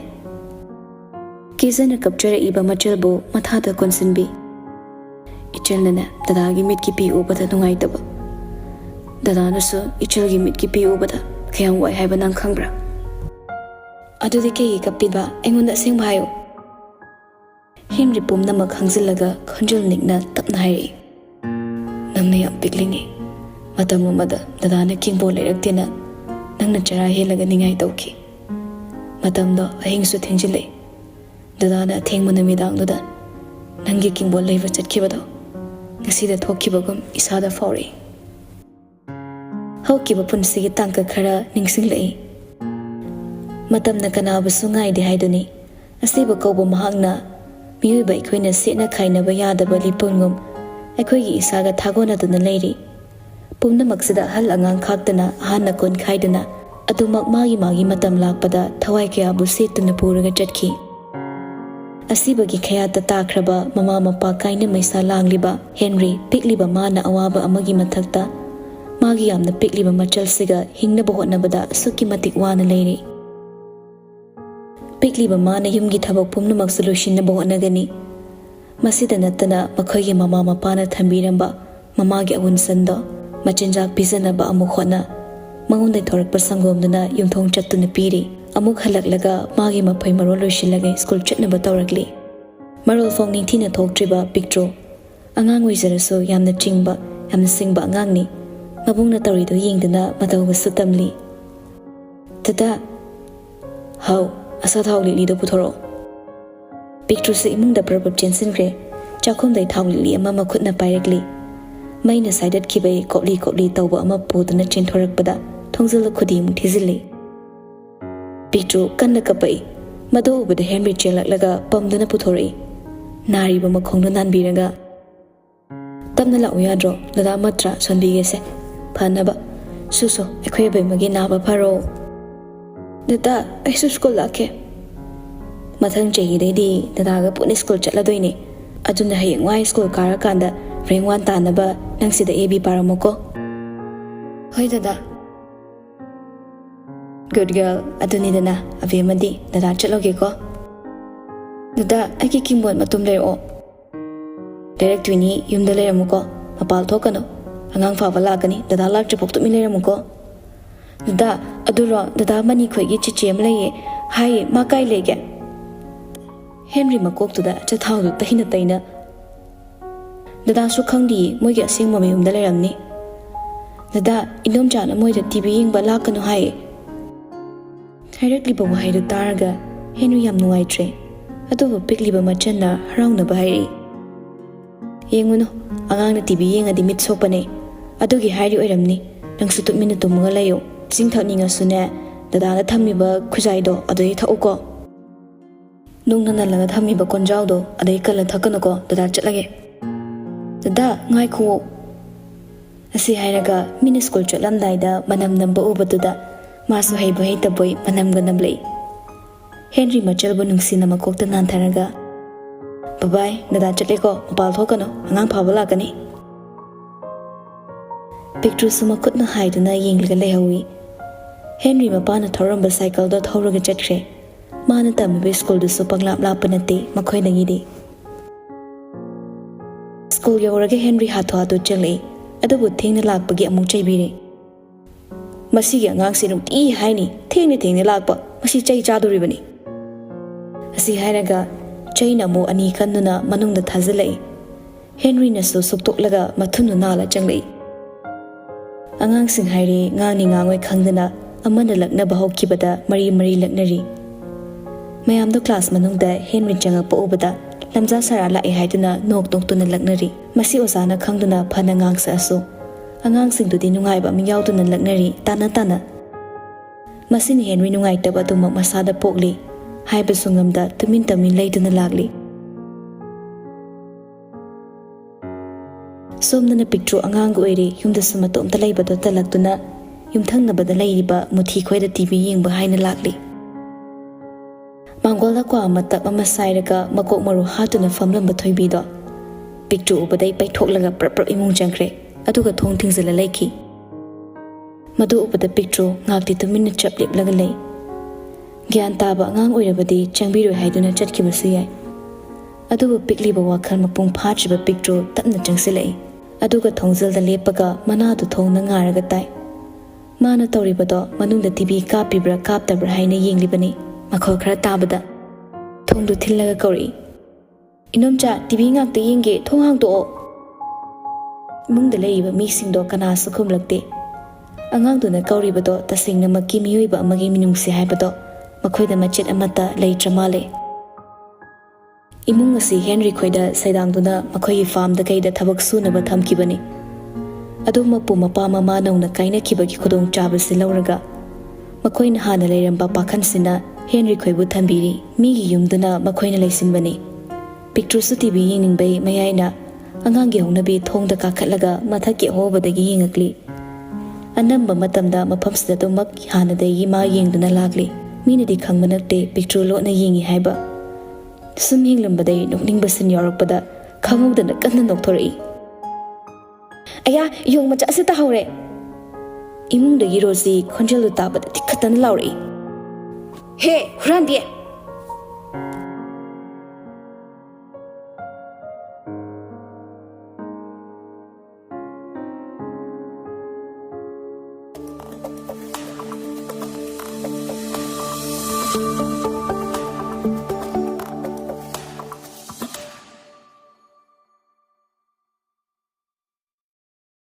ꯀꯤꯖꯅ ꯀꯞꯆꯔꯛꯏꯕ ꯃꯆꯜꯕꯨ ꯃꯊꯥꯗ ꯀꯣꯟꯁꯤꯟꯕꯤ ꯏꯆꯜꯅꯅꯦ ꯗꯥꯗꯥꯒꯤ ꯃꯤꯠꯀꯤ ꯄꯤ ꯎꯕꯗ ꯅꯨꯡꯉꯥꯏꯇꯕ ꯗꯥꯗꯥꯅꯁꯨ ꯏꯆꯜꯒꯤ ꯃꯤꯠꯀꯤ ꯄꯤ ꯎꯕꯗ ꯀꯌꯥꯝ ꯋꯥꯏ ꯍꯥꯏꯕ ꯅꯪ ꯈꯪꯕ꯭ꯔꯥ ꯑꯗꯨꯗꯤ ꯀꯩꯒꯤ ꯀꯞꯄꯤꯕ ꯑꯩꯉꯣꯟꯗ ꯑꯁꯦꯡꯕ ꯍꯥꯏꯌꯨ ꯍꯦꯟꯔꯤ ꯄꯨꯝꯅꯃꯛ ꯈꯪꯖꯤꯜꯂꯒ ꯈꯣꯟꯖꯦꯜ ꯅꯤꯛꯅ ꯇꯞꯅ ꯍꯥꯏꯔꯛꯏ ꯅꯪꯅ ꯌꯥꯝ ꯄꯤꯛꯂꯤꯉꯩ ꯃꯇꯝ ꯑꯃꯗ ꯗꯥꯗꯥꯅ ꯀꯤꯡꯕꯣꯟ ꯂꯩꯔꯛꯇꯦꯅ ꯅꯪꯅ ꯆꯔꯥ ꯍꯦꯜꯂꯒ ꯅꯤꯡꯉꯥꯏ ꯇꯧꯈꯤ ꯃꯇꯝꯗꯣ ꯑꯍꯤꯡꯁꯨ ꯊꯦꯡꯖꯤꯜꯂꯛꯏ ꯗꯥꯗꯥꯅ ꯑꯊꯦꯡꯕ ꯅꯨꯃꯤꯗꯥꯡꯗꯨꯗ ꯅꯪꯒꯤ ꯀꯤꯡꯕꯣꯟ ꯂꯩꯕ ꯆꯠꯈꯤꯕꯗꯣ ꯉꯁꯤꯗ ꯊꯣꯛꯈꯤꯕꯒꯨꯝ ꯏꯁꯥꯗ ꯐꯥꯎꯔꯛꯏ ꯍꯧꯈꯤꯕ ꯄꯨꯟꯁꯤꯒꯤ ꯇꯥꯡꯀꯛ ꯈꯔ ꯅꯤꯡꯁꯤꯡꯂꯛꯏ ꯃꯇꯝꯅ ꯀꯅꯥꯕꯨꯁꯨ ꯉꯥꯏꯗꯦ ꯍꯥꯏꯗꯨꯅꯤ ꯑꯁꯤꯕ ꯀꯧꯕ ꯃꯍꯥꯛꯅ ꯃꯤꯑꯣꯏꯕ ꯑꯩꯈꯣꯏꯅ ꯁꯦꯠꯅ ꯈꯥꯏꯅꯕ ꯌꯥꯗꯕ ꯂꯤꯄꯨꯟꯒꯨꯝ ꯑꯩꯈꯣꯏꯒꯤ ꯏꯁꯥꯒ ꯊꯥꯒꯣꯟꯅꯗꯨꯅ ꯂꯩꯔꯤ ꯄꯨꯝꯅꯃꯛꯁꯤꯗ ꯑꯍꯜ ꯑꯉꯥꯡ ꯈꯥꯛꯇꯅ ꯑꯍꯥꯟꯅ ꯀꯣꯟ ꯈꯥꯏꯗꯅ ꯑꯗꯨꯃꯛ ꯃꯥꯒꯤ ꯃꯇꯝ ꯂꯥꯛꯄꯗ ꯊꯋꯥꯏ ꯀꯌꯥꯕꯨ ꯁꯦꯠꯇꯨꯅ ꯄꯨꯔꯒ ꯆꯠꯈꯤ ꯑꯁꯤꯕꯒꯤ ꯈꯌꯥꯠꯇ ꯇꯥꯈ꯭ꯔꯕ ꯃꯃꯥ ꯃꯄꯥ ꯀꯥꯏꯅ ꯃꯩꯁꯥ ꯂꯥꯡꯂꯤꯕ ꯍꯦꯟꯔꯤ ꯄꯤꯛꯂꯤꯕ ꯃꯥꯅ ꯑꯋꯥꯕ ꯑꯃꯒꯤ ꯃꯊꯛꯇ ꯃꯥꯒꯤ ꯌꯥꯝꯅ ꯄꯤꯛꯂꯤꯕ ꯃꯆꯜꯁꯤꯒ ꯍꯤꯡꯅꯕ ꯍꯣꯠꯅꯕꯗ ꯑꯁꯨꯛꯀꯤ ꯃꯇꯤꯛ ꯋꯥꯅ ꯂꯩꯔꯤ ꯄꯤꯛꯂꯤꯕ ꯃꯥꯅ ꯌꯨꯝꯒꯤ ꯊꯕꯛ ꯄꯨꯝꯅꯃꯛꯁꯨ ꯂꯣꯏꯁꯤꯟꯅꯕ ꯍꯣꯠꯅꯒꯅꯤ ꯃꯁꯤꯗ ꯅꯠꯇꯅ ꯃꯈꯣꯏꯒꯤ ꯃꯃꯥ ꯃꯄꯥꯅ ꯊꯝꯕꯤꯔꯝꯕ ꯃꯃꯥꯒꯤ ꯑꯋꯨꯟꯁꯟꯗꯣ ꯃꯆꯤꯟꯖꯥꯛ ꯄꯤꯖꯅꯕ ꯑꯃꯨꯛ ꯍꯣꯠꯅ ꯃꯉꯣꯟꯗ ꯊꯣꯔꯛꯄ ꯁꯪꯒꯣꯝꯗꯨꯅ ꯌꯨꯝꯊꯣꯡ ꯆꯠꯇꯨꯅ ꯄꯤꯔꯤ ꯑꯃꯨꯛ ꯍꯜꯂꯛꯂꯒ ꯃꯥꯒꯤ ꯃꯐꯩ ꯃꯔꯣꯜ ꯂꯣꯏꯁꯤꯜꯂꯒ ꯁ꯭ꯀꯨꯜ ꯆꯠꯅꯕ ꯇꯧꯔꯛꯂꯤ ꯃꯔꯣꯜꯐꯥꯎ ꯅꯤꯡꯊꯤꯅ ꯊꯣꯛꯇ꯭ꯔꯤꯕ ꯄꯤꯛꯇ꯭ꯔꯨ ꯑꯉꯥꯡ ꯑꯣꯏꯖꯔꯁꯨ ꯌꯥꯝꯅ ꯆꯤꯡꯕ ꯌꯥꯝꯅ ꯁꯤꯡꯕ ꯑꯉꯥꯡꯅꯤ ꯃꯕꯨꯡꯅ ꯇꯧꯔꯤꯗꯨ ꯌꯦꯡꯗꯨꯅ ꯃꯇꯧꯒꯁꯨ ꯇꯝꯂꯤ ꯗꯥꯗꯥ ꯍꯥꯎ ꯑꯆꯥꯊꯥꯎ ꯂꯤꯛꯂꯤꯗꯣ ꯄꯨꯊꯣꯔꯛꯑꯣ ꯄꯤꯛꯇ꯭ꯔꯨꯁꯨ ꯏꯃꯨꯡꯗ ꯄ꯭ꯔꯄꯞ ꯆꯦꯟꯁꯤꯟꯈ꯭ꯔꯦ ꯆꯥꯛꯈꯨꯝꯗꯩ ꯊꯥꯎ ꯂꯤꯛꯂꯤ ꯑꯃ ꯃꯈꯨꯠꯅ ꯄꯥꯏꯔꯛꯂꯤ ꯃꯩꯅ ꯁꯥꯏꯗꯠꯈꯤꯕꯩ ꯀꯣꯞꯂꯤ ꯀꯣꯞꯂꯤ ꯇꯧꯕ ꯑꯃ ꯄꯨꯗꯨꯅ ꯆꯦꯟꯊꯣꯔꯛꯄꯗ ꯊꯣꯡꯖꯤꯜ ꯈꯨꯗꯤꯡꯃꯨꯛ ꯊꯤꯖꯤꯜꯂꯤ ꯄꯤꯛꯇ꯭ꯔꯨ ꯀꯟꯅ ꯀꯞꯄꯛꯏ ꯃꯗꯨ ꯎꯕꯗ ꯍꯦꯟꯔꯤ ꯆꯦꯜꯂꯛꯂꯒ ꯄꯝꯗꯨꯅ ꯄꯨꯊꯣꯔꯛꯏ ꯅꯥꯔꯤꯕ ꯃꯈꯣꯡꯗꯣ ꯅꯥꯟꯕꯤꯔꯒ ꯇꯞꯅ ꯂꯥꯛꯎ ꯌꯥꯗ꯭ꯔꯣ ꯗꯥꯗꯥ ꯃꯠꯇ꯭ꯔꯥ ꯁꯣꯟꯕꯤꯒꯦꯁꯦ ꯐꯅꯕ ꯁꯨꯁꯨ ꯑꯩꯈꯣꯏ ꯑꯕꯦꯝꯃꯒꯤ ꯅꯥꯕ ꯐꯔꯣ ꯗꯥꯗꯥ ꯑꯩꯁꯨ ꯁ꯭ꯀꯨꯜ ꯂꯥꯛꯀꯦ ꯃꯊꯪ ꯆꯍꯤꯗꯩꯗꯤ ꯗꯥꯗꯥꯒ ꯄꯨꯟꯅ ꯁ꯭ꯀꯨꯜ ꯆꯠꯂꯗꯣꯏꯅꯦ ꯑꯗꯨꯅ ꯍꯌꯦꯡꯋꯥꯏ ꯁ꯭ꯀꯨꯜ ꯀꯥꯔꯀꯥꯟꯗ ꯔꯦꯡ 1 ꯇꯥꯅꯕ ꯅꯪ ꯁꯤꯗ AB ꯄꯥꯔꯝꯃꯣꯀꯣ ꯍꯣꯏ ꯗꯥꯗꯥ ꯒꯨꯗ ꯒꯔꯜ ꯑꯗꯨꯅꯤꯗꯅ ꯑꯕꯦꯝꯃꯗꯤ ꯗꯥꯗꯥ ꯆꯠꯂꯣꯒꯦꯀꯣ ꯗꯥꯗꯥ ꯑꯩꯒꯤ ꯀꯤꯡꯕꯣꯟ ꯃꯇꯨꯝ ꯂꯩꯔꯛꯑꯣ ꯂꯩꯔꯛꯇꯣꯏꯅꯤ ꯌꯨꯝꯗ ꯂꯩꯔꯝꯃꯨꯀꯣ ꯃꯄꯥꯜ ꯊꯣꯛꯀꯅꯨ ꯑꯉꯥꯡ ꯐꯥꯕ ꯂꯥꯛꯀꯅꯤ ꯗꯥꯗꯥ ꯂꯥꯛꯇ꯭ꯔꯤꯐꯥꯎ ꯇꯨꯃꯤꯟ ꯂꯩꯔꯝꯃꯨꯀꯣ ꯗꯥꯗꯥ ꯑꯗꯨꯔꯣ ꯗꯥꯗꯥ ꯃꯅꯤ ꯈꯣꯏꯒꯤ ꯆꯤꯆꯦ ꯑꯃ ꯂꯩꯌꯦ ꯍꯥꯏꯌꯦ ꯃꯥ ꯀꯥꯏ ꯂꯩꯒꯦ ꯍꯦꯟꯔꯤ ꯃꯀꯣꯛꯇꯨꯗ ꯑꯆꯥꯊꯥꯎꯗꯨ ꯇꯩꯅ ꯇꯩꯅ ꯗꯥꯗꯥꯁꯨ ꯈꯪꯗꯤꯌꯦ ꯃꯣꯏꯒꯤ ꯑꯁꯦꯡꯕ ꯃꯌꯨꯝꯗ ꯂꯩꯔꯝꯅꯤ ꯗꯥꯗꯥ ꯏꯟꯗꯣꯝꯆꯥꯅ ꯃꯣꯏꯗ ꯇꯤꯚꯤ ꯌꯦꯡꯕ ꯂꯥꯛꯀꯅꯨ ꯍꯥꯏꯌꯦ ꯍꯥꯏꯔꯛꯂꯤꯕ ꯋꯥꯍꯩꯗꯨ ꯇꯥꯔꯒ ꯍꯦꯟꯔꯤ ꯌꯥꯝ ꯅꯨꯡꯉꯥꯏꯇ꯭ꯔꯦ ꯑꯗꯨꯕꯨ ꯄꯤꯛꯂꯤꯕ ꯃꯆꯟꯅ ꯍꯔꯥꯎꯅꯕ ꯍꯥꯏꯔꯛꯏ ꯌꯦꯡꯉꯨꯅꯨ ꯑꯉꯥꯡꯅ ꯇꯤꯚꯤ ꯌꯦꯡꯉꯗꯤ ꯃꯤꯠ ꯁꯣꯛꯄꯅꯦ ꯑꯗꯨꯒꯤ ꯍꯥꯏꯔꯤ ꯑꯣꯏꯔꯝꯅꯤ ꯅꯪꯁꯨ ꯇꯨꯃꯤꯟꯅ ꯇꯨꯝꯃꯒ ꯂꯩꯌꯨ ꯏꯁꯤꯡ ꯊꯛꯅꯤꯡꯉꯁꯨꯅꯦ ꯗꯥꯗꯥꯅ ꯊꯝꯃꯤꯕ ꯈꯨꯖꯥꯏꯗꯣ ꯑꯗꯨꯗꯩ ꯊꯛꯎꯀꯣ ꯅꯨꯡꯅ ꯅꯜꯂꯒ ꯊꯝꯃꯤꯕ ꯀꯣꯟꯖꯥꯎꯗꯣ ꯑꯗꯩ ꯀꯜꯂ ꯊꯛꯀꯅꯨꯀꯣ ꯗꯥꯗꯥ ꯆꯠꯂꯒꯦ ꯗꯥꯗꯥ ꯉꯥꯏꯈꯨꯋꯣ ꯑꯁꯤ ꯍꯥꯏꯔꯒ ꯃꯤꯅ ꯁ꯭ꯀꯨꯜ ꯆꯠꯂꯝꯗꯥꯏꯗ ꯃꯅꯝ ꯅꯝꯕ ꯎꯕꯗꯨꯗ ꯃꯥꯁꯨ ꯍꯩꯕ ꯍꯩꯇꯕꯣꯏ ꯃꯅꯝꯒ ꯅꯝꯂꯛꯏ Henry machal bu nungsi na makok ta nan tharaga babai nada chatle ko mapal thokano angang phawala kani Picture suma khut na haiduna yenglaga lehawi Henry mapana thoramba cycle da thoraga chatre mana tambe school du supanglap lapanate makhoi nangidi School yauraga Henry hatho atu chale adubu thengna lakpagi amung chaibire Masigi angang sinum ti haini thengni lakpa masi chai chaduribani Asi hairaga chaina mo ani kannuna manungda thazalai Henry na so suktoklaga mathunu nala changlei Angang sing hairi ngani ngangoi khangdana amana lakna bahokibada mari laknari Mayamdo class manungda Henry changa po obada lamja sara lai haiduna nok tuna laknari masi osana khangduna phana ngang sa aso angang sing du di nungai ba mingyaw tuna laknari tana Masini Henry nungai taba tuma masada pokli haiba sungamda tamin leiduna lagli Somnana picture angang oire yumda sumatom ta leibado talaktuna yumthangnabada leiba muthi khoida TV yengba haina lagli Mangolda kwa matak ama sairaga makok maru hatuna famlamba thoibido picture ubadai paithoklaga prapra imung jangkre aduga thong thingzala leiki Madu ubada picture ngakti tuminna chaplip laga lei Gyan taba ngang oirabadi changbiro haiduna chatkibasi yai adubu pikliba wakhal mapung phachiba picture tapna changsilai aduga thongzalda lepaga manadu thongna ngaraga tai mana tawribado manungda TV kapibra kaptabra haina yenglibani makhol khara tabada thongdu thillaga kauri inomcha TV ngakte yenge thong hangto mungda leiba misingdo kana sukhumlakte angangduna kauribado tasingna makki miyoiba amagi minungsi haibado makhoida machet amata leitramale Imung asi Henry khoida saidangduna makhoi farm da kaida thabak sunaba thamkibani aduma pu mapa mama nauna kaina kibagi khodong chabasi lauraga makhoina hana leiramba pakhan sina Henry khoibu thambiri migi yumduna makhoina leisinbani picture su TV yingbai mayaina angangi hongnabi thongda ka khatlaga mathaki hobadagi yingakli anamba matamda maphamsida tumak hana dai ma yingduna lagli minadi khangmanakte picture lo na yingi haiba Sum hinglambadai nokning basin yarakpada khangudana kanna nokthori Aya yong macha se ta hore Imung da girosi khonjelu tabada tikhatan lauri He hurandie